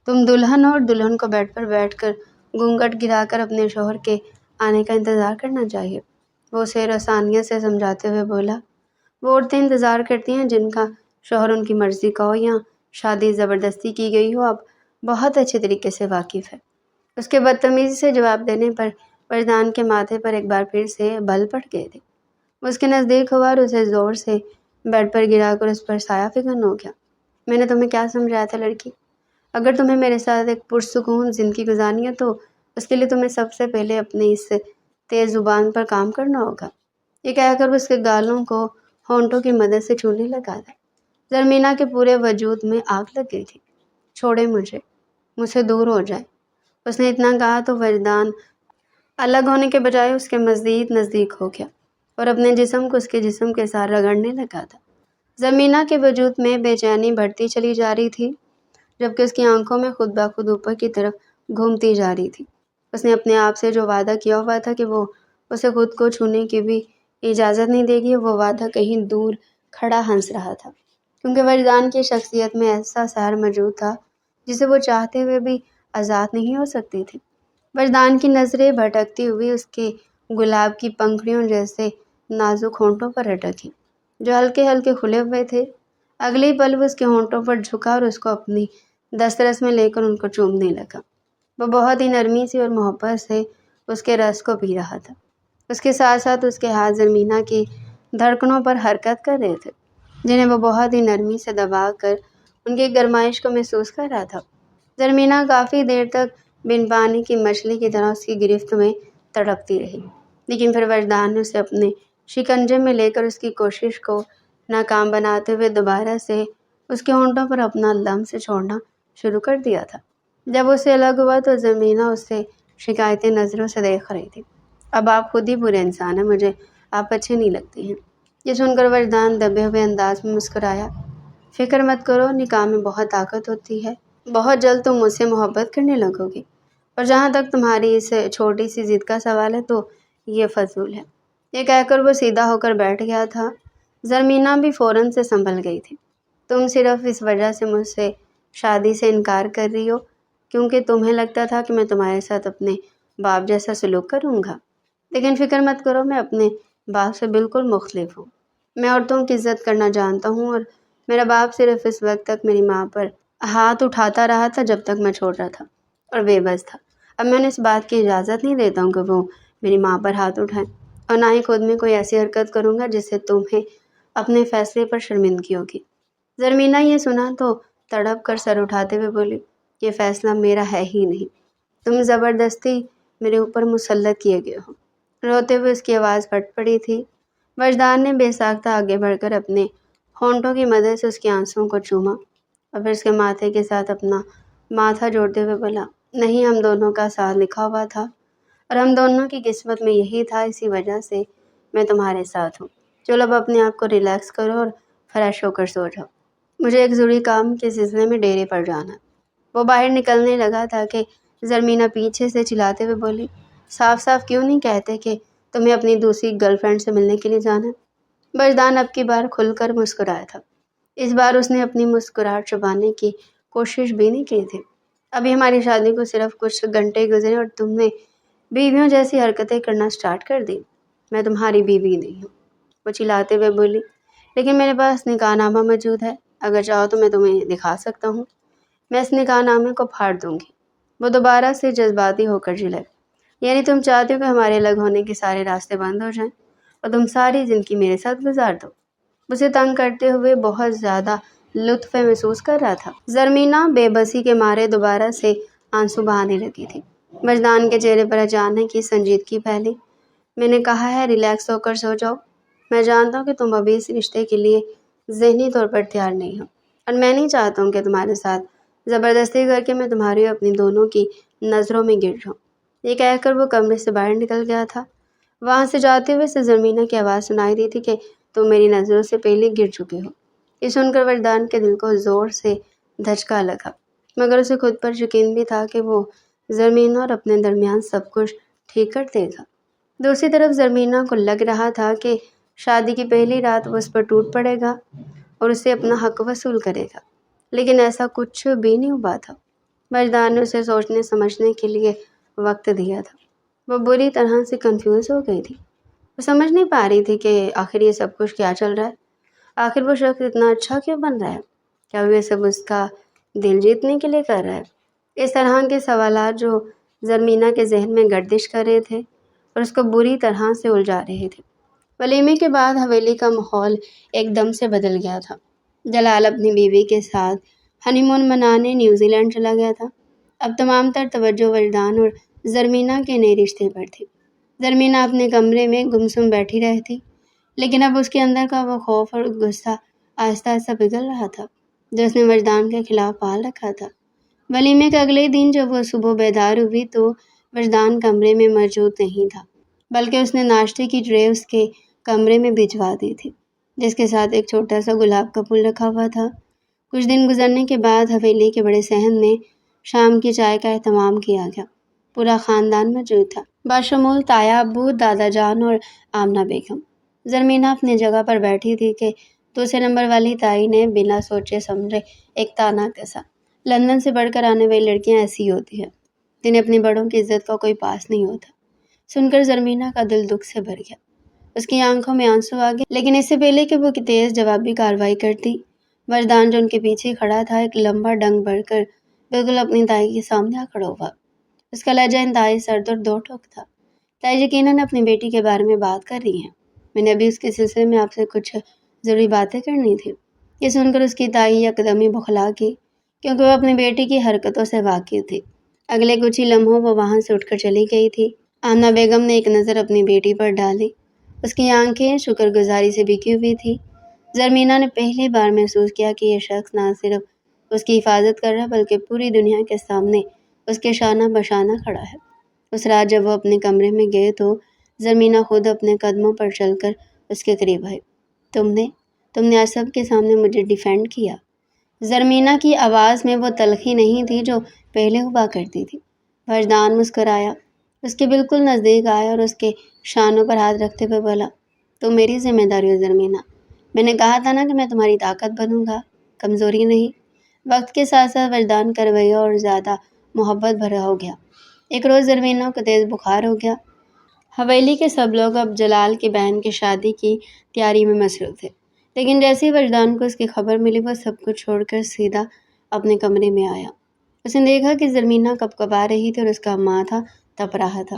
تم دلہن اور دلہن کو بیڈ پر بیٹھ کر گھونگھٹ گرا کر اپنے شوہر کے آنے کا انتظار کرنا چاہیے، وہ اسے رسانیت سے سمجھاتے ہوئے بولا۔ وہ عورتیں انتظار کرتی ہیں جن کا شوہر ان کی مرضی کا ہو یا شادی زبردستی کی گئی ہو، اب بہت اچھے طریقے سے واقف ہے۔ اس کے بدتمیزی سے جواب دینے پر وجدان کے ماتھے پر ایک بار پھر سے بل پڑ گئے تھے۔ وہ اس کے نزدیک ہوا اور اسے زور سے بیڈ پر گرا کر اس پر سایہ فکن ہو گیا۔ میں نے تمہیں کیا سمجھایا تھا لڑکی؟ اگر تمہیں میرے ساتھ ایک پرسکون زندگی گزارنی ہے تو اس کے لیے تمہیں سب سے پہلے اپنی اس تیز زبان پر کام کرنا ہوگا۔ یہ کہہ کر وہ اس کے گالوں کو ہونٹوں کی مدد سے چھونے لگا تھا۔ زرمینہ کے پورے وجود میں آگ لگ گئی تھی۔ چھوڑے مجھ سے دور ہو جائے۔ اس نے اتنا کہا تو وجدان الگ ہونے کے بجائے اس کے مزید نزدیک ہو گیا اور اپنے جسم کو اس کے جسم کے ساتھ رگڑنے لگا تھا۔ زرمینہ کے وجود میں بے چینی بڑھتی چلی جا رہی تھی، جبکہ اس کی آنکھوں میں خود بخود اوپر کی طرف گھومتی جا رہی تھی۔ اس نے اپنے آپ سے جو وعدہ کیا ہوا تھا کہ وہ اسے خود کو چھونے کی بھی اجازت نہیں دے گی، وہ وعدہ کہیں دور کھڑا ہنس رہا تھا، کیونکہ وجدان کی شخصیت میں ایسا سحر موجود تھا جسے وہ چاہتے ہوئے بھی آزاد نہیں ہو سکتی تھی۔ وجدان کی نظریں بھٹکتی ہوئی اس کے گلاب کی پنکھڑیوں جیسے نازک ہونٹوں پر اٹکی، جو ہلکے ہلکے کھلے ہوئے تھے۔ اگلے ہی پل وہ اس کے ہونٹوں پر جھکا اور اس کو اپنی دسترس میں لے کر ان کو چومنے لگا۔ وہ بہت ہی نرمی سے اور محبت سے اس کے رس کو پی رہا تھا۔ اس کے ساتھ ساتھ اس کے ہاتھ زرمینہ کی دھڑکنوں پر حرکت کر رہے تھے، جنہیں وہ بہت ہی نرمی سے دبا کر ان کی گرمائش کو محسوس کر رہا تھا۔ زرمینہ کافی دیر تک بن پانی کی مچھلی کی طرح اس کی گرفت میں تڑپتی رہی، لیکن پھر وجدان نے اسے اپنے شکنجے میں لے کر اس کی کوشش کو ناکام بناتے ہوئے دوبارہ سے اس کے ہونٹوں پر اپنا لمس چھوڑنا شروع کر دیا تھا۔ جب اس سے الگ ہوا تو زرمینہ اس سے شکایتی نظروں سے دیکھ رہی تھی۔ اب آپ خود ہی برے انسان ہیں، مجھے آپ اچھے نہیں لگتے ہیں۔ یہ سن کر وجدان دبے ہوئے انداز میں مسکرایا۔ فکر مت کرو، نکاح میں بہت طاقت ہوتی ہے، بہت جلد تم مجھ سے محبت کرنے لگو گی، اور جہاں تک تمہاری اس چھوٹی سی ضد کا سوال ہے تو یہ فضول ہے۔ یہ کہہ کر وہ سیدھا ہو کر بیٹھ گیا تھا۔ زرمینہ بھی فوراً سے سنبھل گئی تھی۔ تم صرف اس وجہ سے مجھ سے شادی سے انکار کر رہی ہو کیونکہ تمہیں لگتا تھا کہ میں تمہارے ساتھ اپنے باپ جیسا سلوک کروں گا، لیکن فکر مت کرو، میں اپنے باپ سے بالکل مختلف ہوں۔ میں عورتوں کی عزت کرنا جانتا ہوں، اور میرا باپ صرف اس وقت تک میری ماں پر ہاتھ اٹھاتا رہا تھا جب تک میں چھوٹا تھا اور بے بس تھا۔ اب میں انہیں اس بات کی اجازت نہیں دیتا ہوں کہ وہ میری ماں پر ہاتھ اٹھائیں، اور نہ ہی خود میں کوئی ایسی حرکت کروں گا جس سے تمہیں اپنے فیصلے پر شرمندگی ہوگی۔ زرمینہ یہ سنا تو تڑپ کر سر اٹھاتے ہوئے بولی، یہ فیصلہ میرا ہے ہی نہیں، تم زبردستی میرے اوپر مسلط کیے گئے ہو۔ روتے ہوئے اس کی آواز پھٹ پڑی تھی۔ وجدان نے بے ساختہ آگے بڑھ کر اپنے ہونٹوں کی مدد سے اس کے آنسوؤں کو چوما اور پھر اس کے ماتھے کے ساتھ اپنا ماتھا جوڑتے ہوئے بولا، نہیں، ہم دونوں کا ساتھ لکھا ہوا تھا اور ہم دونوں کی قسمت میں یہی تھا، اسی وجہ سے میں تمہارے ساتھ ہوں۔ چلو اب اپنے آپ کو ریلیکس کرو اور فریش ہو کر سو جاؤ، مجھے ایک ضروری کام کے سلسلے میں ڈیرے پر جانا ہے۔ وہ باہر نکلنے لگا تھا کہ زرمینہ پیچھے سے چلاتے ہوئے بولی، صاف صاف کیوں نہیں کہتے کہ تمہیں اپنی دوسری گرل فرینڈ سے ملنے کے لیے جانا ہے؟ وجدان اب کی بار کھل کر مسکرایا تھا۔ اس بار اس نے اپنی مسکراہٹ چھپانے کی کوشش بھی نہیں کی تھی۔ ابھی ہماری شادی کو صرف کچھ گھنٹے گزرے اور تم نے بیویوں جیسی حرکتیں کرنا سٹارٹ کر دی۔ میں تمہاری بیوی نہیں ہوں، وہ چلاتے ہوئے بولی، لیکن میرے پاس نکاح نامہ موجود ہے، اگر چاہو تو میں تمہیں دکھا سکتا ہوں۔ میں اس نکاح نامے کو پھاڑ دوں گی۔ وہ دوبارہ سے جذباتی ہو کر جھلک، یعنی تم چاہتے ہو کہ ہمارے الگ ہونے کے سارے راستے بند ہو جائیں اور تم ساری زندگی میرے ساتھ گزار دو؟ اسے تنگ کرتے ہوئے بہت زیادہ لطف محسوس کر رہا تھا۔ زرمینہ بے بسی کے مارے دوبارہ سے آنسو بہانے لگی تھی۔ وجدان کے چہرے پر اچانک ہی سنجیدگی پھیلی۔ میں نے کہا ہے ریلیکس ہو کر سو جاؤ۔ میں جانتا ہوں کہ تم ابھی اس رشتے کے لیے ذہنی طور پر تیار نہیں ہو، اور میں نہیں چاہتا ہوں کہ تمہارے ساتھ زبردستی کر کے میں تمہاری اور اپنی دونوں کی نظروں میں گر جاؤں۔ یہ کہہ کر وہ کمرے سے باہر نکل گیا تھا۔ وہاں سے جاتے ہوئے سے زرمینہ کی آواز سنائی دی تھی کہ تم میری نظروں سے پہلے گر چکے ہو۔ یہ سن کر وجدان کے دل کو زور سے دھچکا لگا، مگر اسے خود پر یقین بھی تھا کہ وہ زرمینہ اور اپنے درمیان سب کچھ ٹھیک کر دے گا۔ دوسری طرف زرمینہ کو لگ رہا تھا کہ شادی کی پہلی رات وہ اس پر ٹوٹ پڑے گا اور اس سے اپنا حق وصول کرے گا، لیکن ایسا کچھ بھی نہیں ہوا تھا۔ وجدان نے اسے سوچنے سمجھنے کے لیے وقت دیا تھا۔ وہ بری طرح سے کنفیوز ہو گئی تھی۔ وہ سمجھ نہیں پا رہی تھی کہ آخر یہ سب کچھ کیا چل رہا ہے، آخر وہ شخص اتنا اچھا کیوں بن رہا ہے، کیا وہ یہ سب اس کا دل جیتنے کے لیے کر رہا ہے؟ اس طرح کے سوالات جو زرمینہ کے ذہن میں گردش کر رہے تھے اور اس کو بری طرح سے الجھا رہے تھے۔ ولیمے کے بعد حویلی کا ماحول ایک دم سے بدل گیا تھا۔ جلال اپنی بیوی کے ساتھ ہنی مون منانے نیوزی لینڈ چلا گیا تھا۔ اب تمام تر توجہ وجدان اور زرمینہ کے نئے رشتے پر تھی۔ زرمینہ اپنے کمرے میں گمسم بیٹھی رہتی، لیکن اب اس کے اندر کا وہ خوف اور غصہ آہستہ آہستہ پگھل رہا تھا جو اس نے وجدان کے خلاف پال رکھا تھا۔ ولیمے کے اگلے دن جب وہ صبح بیدار ہوئی تو وجدان کمرے میں موجود نہیں تھا، بلکہ اس نے ناشتے کی ٹرے اس کے کمرے میں بھجوا دی تھی، جس کے ساتھ ایک چھوٹا سا گلاب کا پھول رکھا ہوا تھا۔ کچھ دن گزرنے کے بعد حویلی کے بڑے صحن میں شام کی چائے کا اہتمام کیا گیا۔ پورا خاندان موجود تھا، بشمول تایا ابو، دادا جان اور آمنہ بیگم۔ زرمینہ اپنی جگہ پر بیٹھی تھی کہ دوسرے نمبر والی تائی نے بنا سوچے سمجھے ایک تانا کسا۔ لندن سے پڑھ کر آنے والی لڑکیاں ایسی ہوتی ہیں، جنہیں اپنی بڑوں کی عزت کا کوئی پاس نہیں ہوتا۔ سن کر زرمینہ کا دل دکھ سے بھر گیا، اس کی آنکھوں میں آنسو آ گئے، لیکن اس سے پہلے کہ وہ تیز جوابی کارروائی کرتی، وجدان جو ان کے پیچھے کھڑا تھا ایک لمبا ڈنگ بڑھ کر بالکل اپنی تائی کے سامنے آ کھڑا ہوا۔ اس کا لہجہ انتہائی سرد اور دو ٹوک تھا۔ تائی یقیناً اپنی بیٹی کے بارے میں بات کر رہی ہیں، میں نے ابھی اس کے سلسلے میں آپ سے کچھ ضروری باتیں کرنی تھی۔ یہ سن کر اس کی تائی یکدم بوکھلا گئی، کیونکہ وہ اپنی بیٹی کی حرکتوں سے واقف تھی۔ اگلے کچھ ہی لمحوں وہ وہاں سے اٹھ کر چلی گئی تھی۔ آمنہ بیگم نے ایک نظر اپنی بیٹی پر ڈالی، اس کی آنکھیں شکر گزاری سے بھیگی ہوئی تھی۔ زرمینہ نے پہلی بار محسوس کیا کہ یہ شخص نہ صرف اس کی حفاظت کر رہا بلکہ پوری دنیا کے سامنے اس کے شانہ بشانہ کھڑا ہے۔ اس رات جب وہ اپنے کمرے میں گئے تو زرمینہ خود اپنے قدموں پر چل کر اس کے قریب آئی۔ تم نے آج سب کے سامنے مجھے ڈیفینڈ کیا۔ زرمینہ کی آواز میں وہ تلخی نہیں تھی جو پہلے ہوا کرتی تھی۔ وجدان مسکرایا، اس کے بالکل نزدیک آیا اور اس کے شانوں پر ہاتھ رکھتے ہوئے بولا، تم میری ذمہ داری ہو زرمینہ۔ میں نے کہا تھا نا کہ میں تمہاری طاقت بنوں گا، کمزوری نہیں۔ وقت کے ساتھ ساتھ وجدان کا رویہ اور زیادہ محبت بھرا ہو گیا۔ ایک روز زرمینہ کو تیز بخار ہو گیا۔ حویلی کے سب لوگ اب جلال کی بہن کی شادی کی تیاری میں مصروف تھے، لیکن جیسے ہی وجدان کو اس کی خبر ملی وہ سب کچھ چھوڑ کر سیدھا اپنے کمرے میں آیا۔ اس نے دیکھا کہ زرمینہ کپکپا رہی تھی اور اس کا ماتھا تپ رہا تھا۔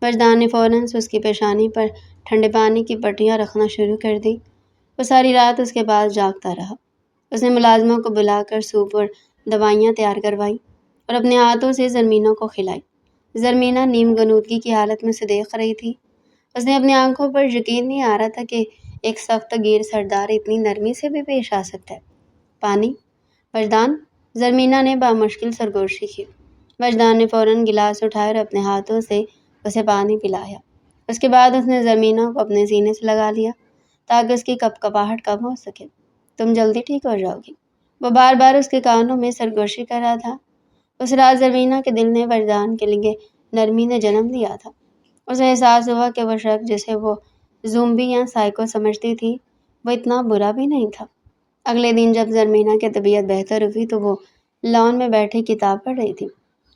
وجدان نے فوراً سے اس کی پیشانی پر ٹھنڈے پانی کی پٹیاں رکھنا شروع کر دی۔ وہ ساری رات اس کے پاس جاگتا رہا۔ اس نے ملازموں کو بلا کر سوپ اور دوائیاں تیار کروائیں اور اپنے ہاتھوں سے زرمینہ کو کھلائی۔ زرمینہ نیم غنودگی کی حالت میں اسے دیکھ رہی تھی۔ اس نے اپنی آنکھوں پر یقین نہیں آ رہا تھا کہ ایک سخت گیر سردار اتنی نرمی سے بھی پیش آ سکتا ہے۔ پانی؟ وجدان؟ زرمینہ نے بامشکل سرگوشی کی۔ وجدان نے فوراً گلاس اٹھایا اور اپنے ہاتھوں سے اسے پانی پلایا۔ اس کے بعد اس نے زرمینہ کو اپنے سینے سے لگا لیا تاکہ اس کی کپکپاہٹ کم ہو سکے۔ تم جلدی ٹھیک ہو جاؤ گی، وہ بار بار اس کے کانوں میں سرگوشی کر رہا تھا۔ اس رات زرمینہ کے دل نے وجدان کے لیے نرمی نے جنم لیا تھا۔ اسے احساس ہوا کہ وہ شخص جسے وہ زومبی یا سائیکو سمجھتی تھی وہ اتنا برا بھی نہیں تھا۔ اگلے دن جب زرمینہ کی طبیعت بہتر ہوئی تو وہ لان میں بیٹھی کتاب پڑھ رہی تھی۔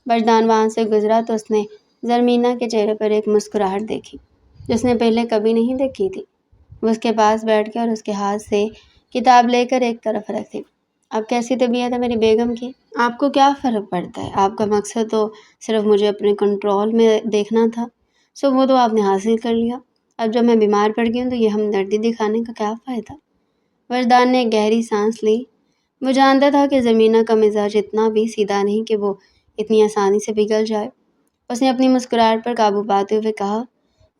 وجدان وہاں سے گزرا تو اس نے زرمینہ کے چہرے پر ایک مسکراہٹ دیکھی جو اس نے پہلے کبھی نہیں دیکھی تھی۔ وہ اس کے پاس بیٹھ گیا اور اس کے ہاتھ سے کتاب لے کر ایک طرف رکھ دی۔ اب کیسی طبیعت ہے میری بیگم کی؟ آپ کو کیا فرق پڑتا ہے؟ آپ کا مقصد تو صرف مجھے اپنے کنٹرول میں دیکھنا تھا، وہ تو آپ نے حاصل کر لیا۔ اب جب میں بیمار پڑ گئی ہوں تو یہ ہمدردی دکھانے کا کیا فائدہ؟ وجدان نے ایک گہری سانس لی۔ وہ جانتا تھا کہ زرمینہ کا مزاج اتنا بھی سیدھا نہیں کہ وہ اتنی آسانی سے پگھل جائے۔ اس نے اپنی مسکراہٹ پر قابو پاتے ہوئے کہا،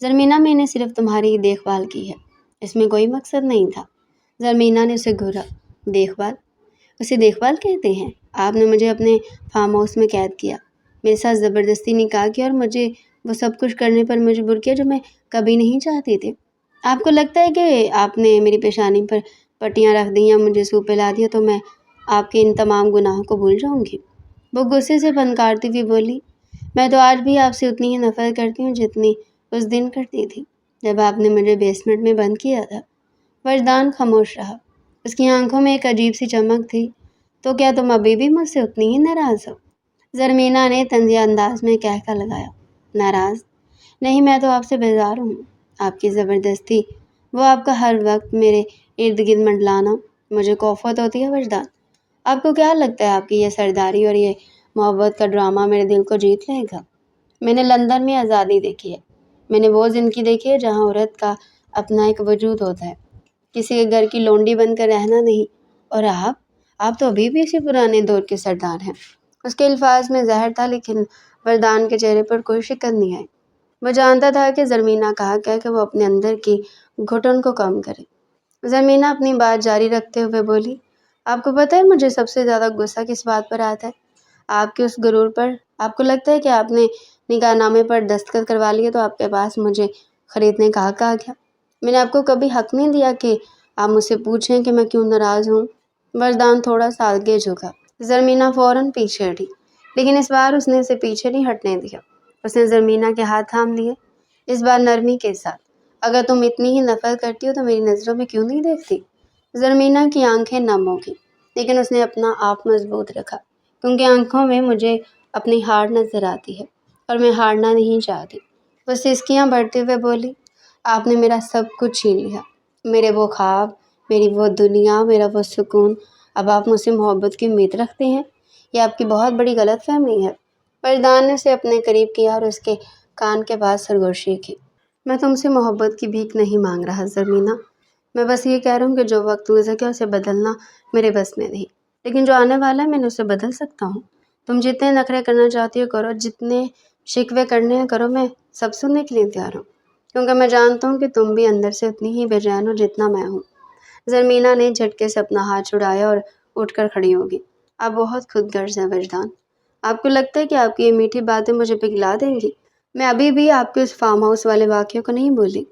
زرمینہ میں نے صرف تمہاری دیکھ بھال کی ہے، اس میں کوئی مقصد نہیں تھا۔ زرمینہ نے اسے گھورا۔ دیکھ بھال؟ اسے دیکھ بھال کہتے ہیں؟ آپ نے مجھے اپنے فارم ہاؤس میں قید کیا، میرے ساتھ زبردستی نکاح کیا اور مجھے وہ سب کچھ کرنے پر مجبور کیا جو میں کبھی نہیں چاہتی تھی۔ آپ کو لگتا ہے کہ آپ نے میری پیشانی پر پٹیاں رکھ دیں یا مجھے سوپ پلا دیا تو میں آپ کے ان تمام گناہوں کو بھول جاؤں گی؟ وہ غصے سے پھنکارتی ہوئی بولی، میں تو آج بھی آپ سے اتنی ہی نفرت کرتی ہوں جتنی اس دن کرتی تھی جب آپ نے مجھے بیسمنٹ میں بند کیا تھا۔ وجدان خاموش رہا۔ اس کی آنکھوں میں ایک عجیب سی چمک تھی۔ تو کیا تم ابھی بھی مجھ سے اتنی ہی ناراض ہو؟ زرمینہ نے طنزیہ انداز میں کہکا لگایا، ناراض؟ نہیں، میں تو آپ سے بیزار ہوں۔ آپ کی زبردستی، وہ آپ کا ہر وقت میرے ارد گرد منڈلانا، مجھے کوفت ہوتی ہے۔ وجدان، آپ کو کیا لگتا ہے آپ کی یہ سرداری اور یہ محبت کا ڈرامہ میرے دل کو جیت لے گا؟ میں نے لندن میں آزادی دیکھی ہے، میں نے وہ زندگی دیکھی ہے جہاں عورت کا اپنا ایک وجود ہوتا ہے، کسی کے گھر کی لونڈی بن کر رہنا نہیں۔ اور آپ تو ابھی بھی اسی پرانے دور کے سردار ہیں۔ اس کے الفاظ میں زہر تھا، لیکن وردان کے چہرے پر کوئی شکن نہیں آئی۔ وہ جانتا تھا کہ زرمینہ کہا کیا کہ وہ اپنے اندر کی گھٹن کو کم کرے۔ زرمینہ اپنی بات جاری رکھتے ہوئے بولی، آپ کو پتہ ہے مجھے سب سے زیادہ غصہ کس بات پر آتا ہے؟ آپ کے اس غرور پر۔ آپ کو لگتا ہے کہ آپ نے نکاح نامے پر دستخط کروا لیے تو آپ کے پاس مجھے خریدنے کا حق آ گیا۔ میں نے آپ کو کبھی حق نہیں دیا کہ آپ مجھ سے پوچھیں کہ میں کیوں ناراض ہوں۔ وردان تھوڑا سا آگے جھکا۔ زرمینہ فوراً پیچھے ہٹی، لیکن اس بار اس نے اسے پیچھے نہیں ہٹنے دیا۔ اس نے زرمینہ کے ہاتھ تھام لیے، اس بار نرمی کے ساتھ۔ اگر تم اتنی ہی نفرت کرتی ہو تو میری نظروں میں کیوں نہیں دیکھتی؟ زرمینہ کی آنکھیں نم ہو گئیں، لیکن اس نے اپنا آپ مضبوط رکھا، کیونکہ آنکھوں میں مجھے اپنی ہار نظر آتی ہے اور میں ہارنا نہیں چاہتی۔ وہ سسکیاں بھرتے ہوئے بولی، آپ نے میرا سب کچھ چھین لیا، میرے وہ خواب، میری وہ دنیا، میرا وہ سکون۔ اب آپ مجھ سے محبت کی امید رکھتے ہیں؟ یہ آپ کی بہت بڑی غلط فہمی ہے۔ وردان نے اسے اپنے قریب کیا اور اس کے کان کے پاس سرگوشی کی۔ میں تم سے محبت کی بھیک نہیں مانگ رہا زرمینہ، میں بس یہ کہہ رہا ہوں کہ جو وقت گزر گیا اسے بدلنا میرے بس میں نہیں، لیکن جو آنے والا ہے میں نے اسے بدل سکتا ہوں۔ تم جتنے نخرے کرنا چاہتی ہو کرو، جتنے شکوے کرنے ہیں کرو، میں سب سننے کے لیے تیار ہوں، کیونکہ میں جانتا ہوں کہ تم بھی اندر سے اتنی ہی بے چین ہو جتنا میں ہوں۔ زرمینہ نے جھٹکے سے اپنا ہاتھ چھڑایا اور اٹھ کر کھڑی ہوگی۔ آپ بہت خود غرض ہیں وجدان۔ آپ کو لگتا ہے کہ آپ کی یہ میٹھی باتیں مجھے پگھلا دیں گی؟ میں ابھی بھی آپ کے اس فارم ہاؤس والے واقعے کو نہیں بولی۔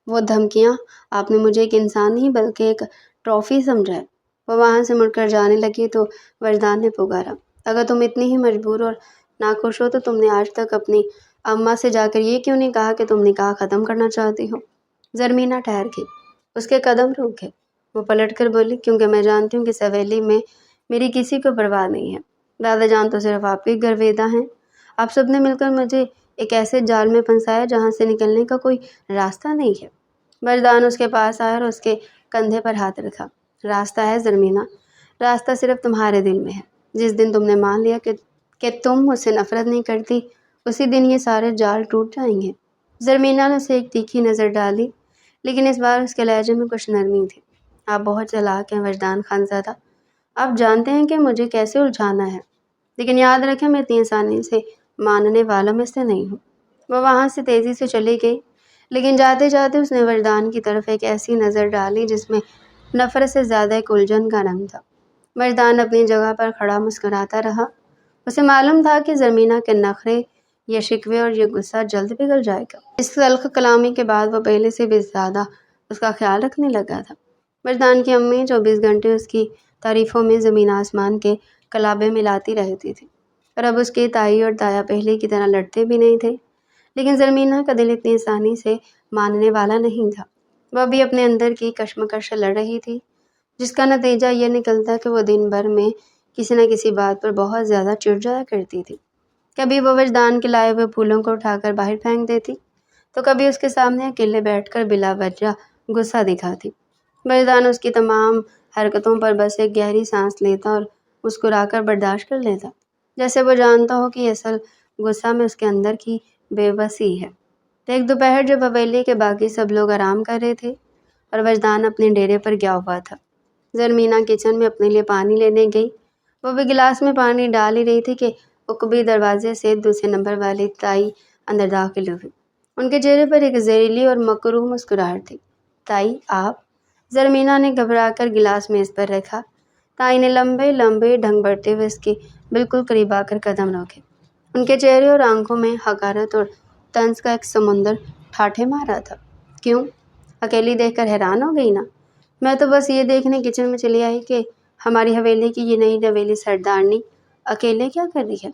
وہ دھمکیاں، آپ نے مجھے ایک انسان نہیں بلکہ ایک ٹرافی سمجھا ہے۔ وہ وہاں سے مڑ کر جانے لگی تو وردان نے پکارا، اگر تم اتنی ہی مجبور اور ناخوش ہو تو تم نے آج تک اپنی اماں سے جا کر یہ کیوں نہیں کہا کہ تم نکاح ختم کرنا چاہتی ہو؟ زرمینہ ٹھہر گئی، اس کے قدم رک گئے۔ وہ پلٹ کر بولی، کیونکہ میں جانتی ہوں کہ اس حویلی میں میری کسی کو پرواہ نہیں ہے۔ دادا جان تو صرف آپ ہی گرویدہ ہیں۔ آپ سب نے مل کر مجھے ایک ایسے جال میں پھنسایا جہاں سے نکلنے کا کوئی راستہ نہیں ہے۔ وردان اس کے پاس آیا اور اس کے کندھے پر ہاتھ رکھا۔ راستہ ہے زرمینہ، راستہ صرف تمہارے دل میں ہے۔ جس دن تم نے مان لیا کہ تم مجھ سے نفرت نہیں کرتی، اسی دن یہ سارے جال ٹوٹ جائیں گے۔ زرمینہ نے اسے ایک تیکھی نظر ڈالی، لیکن اس بار اس کے لہجے میں کچھ نرمی تھی۔ آپ بہت چالاک ہیں وجدان خان زادہ، آپ جانتے ہیں کہ مجھے کیسے الجھانا ہے، لیکن یاد رکھیں میں اتنی آسانی سے ماننے والوں میں سے نہیں ہوں۔ وہ وہاں سے تیزی سے چلی گئی، لیکن جاتے جاتے اس نے وردان کی طرف ایک ایسی نظر ڈالی جس میں نفرت سے زیادہ ایک الجھن کا رنگ تھا۔ وردان اپنی جگہ پر کھڑا مسکراتا رہا۔ اسے معلوم تھا کہ زرمینہ کے نخرے، یہ شکوے اور یہ غصہ جلد پگھل جائے گا۔ اس تلخ کلامی کے بعد وہ پہلے سے بھی زیادہ اس کا خیال رکھنے لگا تھا۔ وردان کی امی 24 گھنٹے اس کی تعریفوں میں زمین آسمان کے کلابے ملاتی رہتی تھی، اور اب اس کے تائی اور تایا پہلے کی طرح لڑتے بھی نہیں تھے، لیکن زرمینہ کا دل اتنی آسانی سے ماننے والا نہیں تھا۔ وہ بھی اپنے اندر کی کشمکش سے لڑ رہی تھی، جس کا نتیجہ یہ نکلتا کہ وہ دن بھر میں کسی نہ کسی بات پر بہت زیادہ چڑ جایا کرتی تھی۔ کبھی وہ وجدان کے لائے ہوئے پھولوں کو اٹھا کر باہر پھینک دیتی، تو کبھی اس کے سامنے اکیلے بیٹھ کر بلا وجہ غصہ دکھاتی۔ وجدان اس کی تمام حرکتوں پر بس ایک گہری سانس لیتا اور مسکرا کر برداشت کر لیتا، جیسے وہ جانتا ہو کہ اصل غصہ میں اس کے اندر کی بے بسی ہے۔ ایک دوپہر جب حویلی کے باقی سب لوگ آرام کر رہے تھے اور وجدان اپنے ڈیرے پر گیا ہوا تھا، زرمینہ کچن میں اپنے لیے پانی لینے گئی۔ وہ بھی گلاس میں پانی ڈال ہی رہی تھی کہ عقبی دروازے سے دوسرے نمبر والی تائی اندر داخل ہوئی۔ ان کے چہرے پر ایک زہریلی اور مکروہ مسکراہٹ تھی۔ تائی آپ؟ زرمینہ نے گھبرا کر گلاس میز پر رکھا۔ تائی نے لمبے لمبے ڈھنگ بڑھتے ہوئے اس کے بالکل قریب آ کر قدم روکے۔ ان کے چہرے اور آنکھوں میں حقارت اور طنز کا ایک سمندر ٹھاٹھے مارا تھا۔ کیوں؟ اکیلی دیکھ کر حیران ہو گئی نا؟ میں تو بس یہ دیکھنے کچن میں چلی آئی کہ ہماری حویلی کی یہ نئی نویلی سردارنی اکیلے کیا کر رہی ہے۔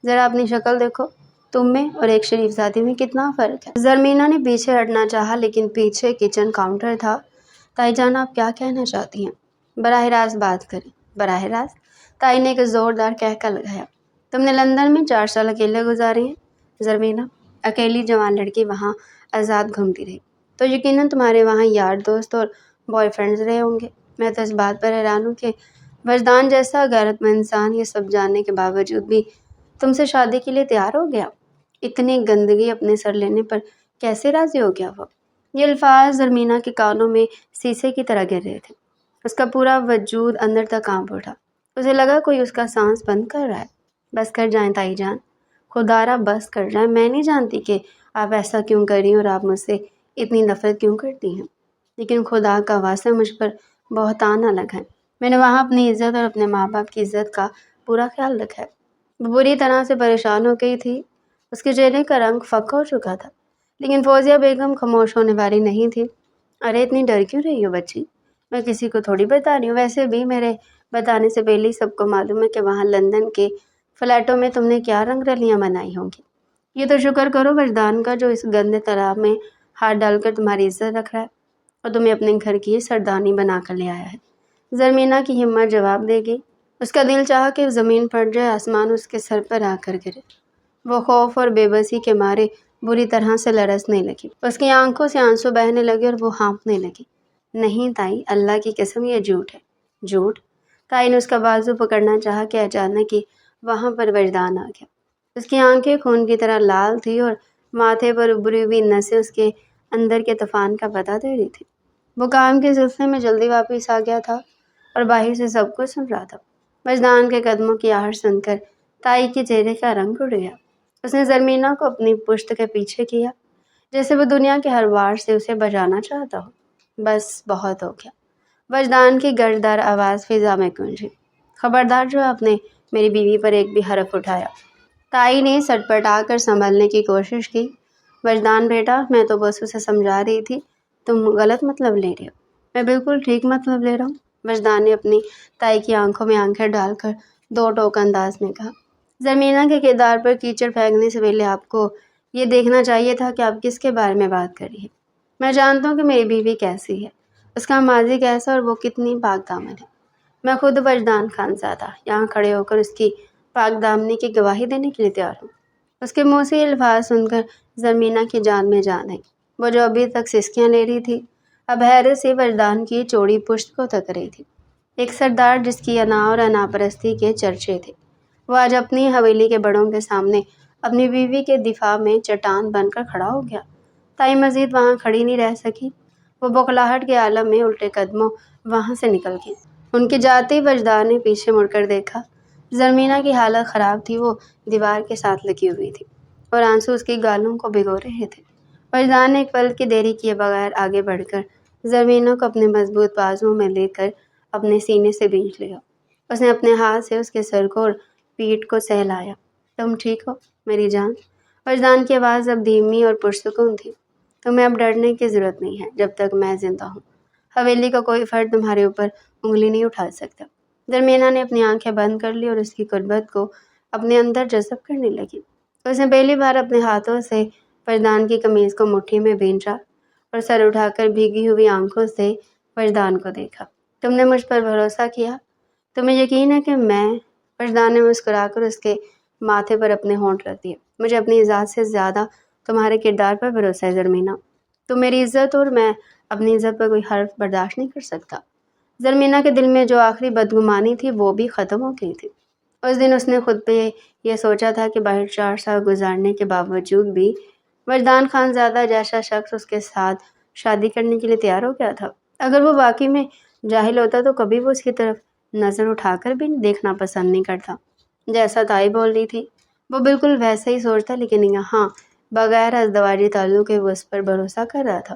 ذرا اپنی شکل دیکھو، تم میں اور ایک شریف ذاتی میں کتنا فرق ہے۔ زرمینہ نے پیچھے ہٹنا چاہا، لیکن پیچھے کچن کاؤنٹر تھا۔ تائی جان، آپ کیا کہنا چاہتی ہیں؟ براہ راست بات کریں۔ براہ راست؟ تائی نے ایک زوردار کہکا لگایا۔ تم نے لندن میں 4 سال اکیلے گزارے ہیں زرمینہ، اکیلی جوان لڑکی وہاں آزاد گھومتی رہی، تو یقیناً تمہارے وہاں یار دوست اور بوائے فرینڈز رہے ہوں گے۔ میں تو اس بات پر حیران ہوں کہ وجدان جیسا غیرت مند انسان یہ سب جاننے کے باوجود بھی تم سے شادی کے لیے تیار ہو گیا۔ اتنی گندگی اپنے سر لینے پر کیسے راضی ہو گیا وہ؟ یہ الفاظ زرمینہ کے کانوں میں سیسے کی طرح گر رہے تھے۔ اس کا پورا وجود اندر تک کانپ اٹھا۔ اسے لگا کوئی اس کا سانس بند کر رہا ہے۔ بس کر جائیں تائی جان، خدارا بس کر جائیں۔ میں نہیں جانتی کہ آپ ایسا کیوں کر رہی ہیں اور آپ مجھ سے اتنی نفرت کیوں کرتی ہیں، لیکن خدا کا واسطہ مجھ پر بہتان نہ لگائیں۔ میں نے وہاں اپنی عزت اور اپنے ماں باپ کی عزت کا پورا خیال رکھا ہے۔ وہ بری طرح سے پریشان ہو گئی تھی۔ اس کے چہرے کا رنگ فکا ہو چکا تھا، لیکن فوزیہ بیگم خاموش ہونے والی نہیں تھی۔ ارے اتنی ڈر کیوں رہی ہو بچی؟ میں کسی کو تھوڑی بتا رہی ہوں، ویسے بھی میرے بتانے سے پہلے ہی سب کو معلوم ہے کہ وہاں لندن کے فلیٹوں میں تم نے کیا رنگ رلیاں منائی ہوں گی۔ یہ تو شکر کرو وجدان کا جو اس گندے تالاب میں ہاتھ ڈال کر تمہاری عزت رکھ رہا ہے اور تمہیں اپنے گھر کی سردانی بنا کر لے آیا ہے۔ زرمینہ کی ہمت جواب دے گی۔ اس کا دل چاہا کہ زمین پھٹ جائے، آسمان اس کے سر پر آ کر گرے۔ وہ خوف اور بے بسی کے مارے بری طرح سے لرزنے لگی۔ اس کی آنکھوں سے آنسو بہنے لگے اور وہ ہانپنے لگی۔ نہیں تائی، اللہ کی قسم یہ جھوٹ ہے۔ جھوٹ؟ تائی نے اس کا بازو پکڑنا چاہا کہ اچانک ہی وہاں پر وجدان آ گیا۔ اس کی آنکھیں خون کی طرح لال تھی اور ماتھے پر ابری ہوئی نسیں اس کے اندر کے طوفان کا پتہ دے رہی تھی۔ وہ کام کے سلسلے میں جلدی واپس آ گیا تھا اور باہر سے سب کچھ سن رہا تھا۔ وجدان کے قدموں کی آہٹ سن کر تائی کے چہرے کا رنگ اڑ گیا۔ اس نے زرمینہ کو اپنی پشت کے پیچھے کیا، جیسے وہ دنیا کے ہر وار سے اسے بچانا چاہتا ہو۔ بس بہت ہو گیا۔ وجدان کی گرجدار آواز فضا میں گونجی۔ خبردار جو آپ نے میری بیوی پر ایک بھی حرف اٹھایا۔ تائی نے سٹپٹا کر سنبھلنے کی کوشش کی۔ وجدان بیٹا، میں تو بس اسے سمجھا رہی تھی، تم غلط مطلب لے رہے ہو۔ میں بالکل ٹھیک مطلب لے رہا ہوں، وجدان نے اپنی تائی کی آنکھوں میں آنکھیں ڈال کر دو ٹوک انداز میں کہا۔ زرمینہ کے کردار پر کیچڑ پھینکنے سے پہلے آپ کو یہ دیکھنا چاہیے تھا کہ آپ کس کے بارے میں بات کر رہی ہیں۔ میں جانتا ہوں کہ میری بیوی کیسی ہے، اس کا ماضی کیسا اور وہ کتنی پاک دامن ہے۔ میں خود وجدان خان زادہ یہاں کھڑے ہو کر اس کی پاک دامنی کی گواہی دینے کے لیے تیار ہوں۔ اس کے منہ سے یہ الفاظ سن کر زرمینہ کی جان میں جان آئی۔ وہ جو ابھی تک سسکیاں لے رہی تھی، اب حیرت سے وجدان کی چوڑی پشت کو تک رہی تھی۔ ایک سردار جس کی انا اور انا پرستی کے چرچے تھے، وہ آج اپنی حویلی کے بڑوں کے سامنے اپنی بیوی کے دفاع میں چٹان بن کر کھڑا ہو گیا۔ تائی مزید وہاں کھڑی نہیں رہ سکی۔ وہ بوکھلاہٹ کے عالم میں الٹے قدموں وہاں سے نکل گئی۔ ان کے جاتے ہی وجدان نے پیچھے مڑ کر دیکھا۔ زرمینہ کی حالت خراب تھی، وہ دیوار کے ساتھ لگی ہوئی تھی اور آنسو اس کی گالوں کو بھگو رہے تھے۔ وجدان نے ایک پل کی دیری کیے بغیر آگے بڑھ کر زرمینہ کو اپنے مضبوط بازوؤں میں لے کر اپنے سینے سے بھینچ لیا۔ اس نے اپنے ہاتھ سے اس کے سر کو اور پیٹھ کو سہلایا۔ تم ٹھیک ہو میری جان؟ وجدان کی آواز اب دھیمی اور پرسکون تھی۔ تمہیں اب ڈرنے کی ضرورت نہیں ہے، جب تک میں زندہ ہوں حویلی کا کوئی فرد تمہارے اوپر انگلی نہیں اٹھا سکتا۔ زرمینہ نے اپنی آنکھیں بند کر لی اور اس کی قربت کو اپنے اندر جذب کرنے لگی۔ اس نے پہلی بار اپنے ہاتھوں سے وجدان کی قمیض کو مٹھی میں بھینچا اور سر اٹھا کر بھیگی ہوئی آنکھوں سے وجدان کو دیکھا۔ تم نے مجھ پر بھروسہ کیا؟ تمہیں یقین ہے کہ میں؟ وجدان نے مسکرا کر اس کے ماتھے پر اپنے ہونٹ رکھ دیے۔ مجھے اپنی ذات سے زیادہ تمہارے کردار پر بھروسہ ہے زرمینہ۔ تم میری عزت اور میں اپنی عزت پر کوئی حرف برداشت نہیں کر سکتا۔ زرمینہ کے دل میں جو آخری بدگمانی تھی وہ بھی ختم ہو گئی تھی۔ اس دن اس نے خود پہ یہ سوچا تھا کہ باہر 4 سال گزارنے کے باوجود بھی وجدان خان زادہ جیسا شخص اس کے ساتھ شادی کرنے کے لیے تیار ہو گیا تھا۔ اگر وہ واقعی میں جاہل ہوتا تو کبھی وہ اس کی طرف نظر اٹھا کر بھی دیکھنا پسند نہیں کرتا۔ جیسا تائی بول رہی تھی وہ بالکل ویسا ہی سوچتا، لیکن یہاں بغیر ازدواجی تعلق کے وہ اس پر بھروسہ کر رہا تھا۔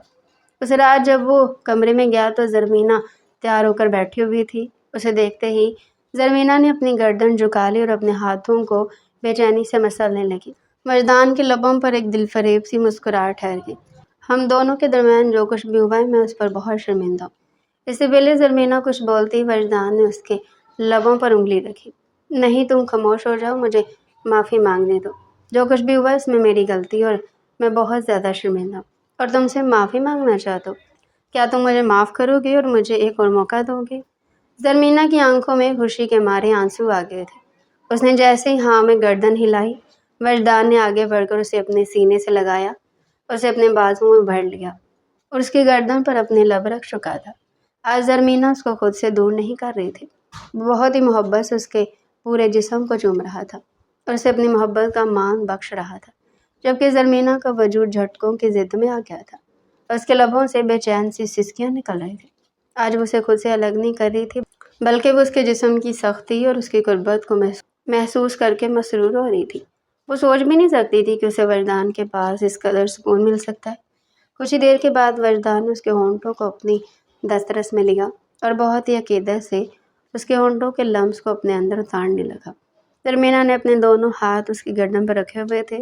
اس رات جب وہ کمرے میں گیا تو زرمینہ تیار ہو کر بیٹھی ہوئی تھی۔ اسے دیکھتے ہی زرمینہ نے اپنی گردن جھکا لی اور اپنے ہاتھوں کو بے چینی سے مسلنے لگی۔ وجدان کے لبوں پر ایک دل فریب سی مسکراہٹ ٹھہر گئی۔ ہم دونوں کے درمیان جو کچھ بھی ہوا ہے میں اس پر بہت شرمندہ ہوں۔ اس سے پہلے زرمینہ کچھ بولتی وجدان نے اس کے لبوں پر انگلی رکھی۔ نہیں، تم خاموش ہو جاؤ، مجھے معافی مانگنے دو۔ جو کچھ بھی ہوا اس میں میری غلطی اور میں بہت زیادہ شرمندہ ہوں اور تم سے معافی مانگنا چاہتا ہوں۔ کیا تم مجھے معاف کرو گے اور مجھے ایک اور موقع دو گے؟ زرمینہ کی آنکھوں میں خوشی کے مارے آنسو آ گئے تھے۔ اس نے جیسے ہی ہاں میں گردن ہلائی، وجدان نے آگے بڑھ کر اسے اپنے سینے سے لگایا، اسے اپنے بازو میں بھر لیا اور اس کی گردن پر اپنے لب رکھ چکا تھا۔ آج زرمینہ اس کو خود سے دور نہیں کر رہی تھی۔ وہ بہت ہی محبت سے اس کے پورے جسم کو چوم رہا تھا اور اسے اپنی محبت کا مان بخش رہا تھا، جبکہ زرمینہ کا وجود جھٹکوں کی ضد میں آ گیا تھا اور اس کے لبوں سے بے چین سی سسکیاں نکل رہی تھیں۔ آج وہ اسے خود سے الگ نہیں کر رہی تھی، بلکہ وہ اس کے جسم کی سختی اور اس کی قربت کو محسوس کر کے مسرور ہو رہی تھی۔ وہ سوچ بھی نہیں سکتی تھی کہ اسے وجدان کے پاس اس قدر سکون مل سکتا ہے۔ کچھ ہی دیر کے بعد وجدان نے اس کے ہونٹوں کو اپنی دسترس میں لیا اور بہت ہی عقیدت سے اس کے ہونٹوں کے لمس کو اپنے اندر اتارنے لگا۔ زرمینہ نے اپنے دونوں ہاتھ اس کی گردن پر رکھے ہوئے تھے۔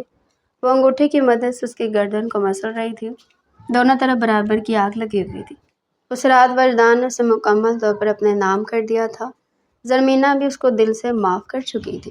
وہ انگوٹھی کی مدد سے اس کی گردن کو مسل رہی تھی۔ دونوں طرف برابر کی آگ لگی ہوئی تھی۔ اس رات وجدان نے اسے مکمل طور پر اپنے نام کر دیا تھا۔ زرمینہ بھی اس کو دل سے معاف کر چکی تھی۔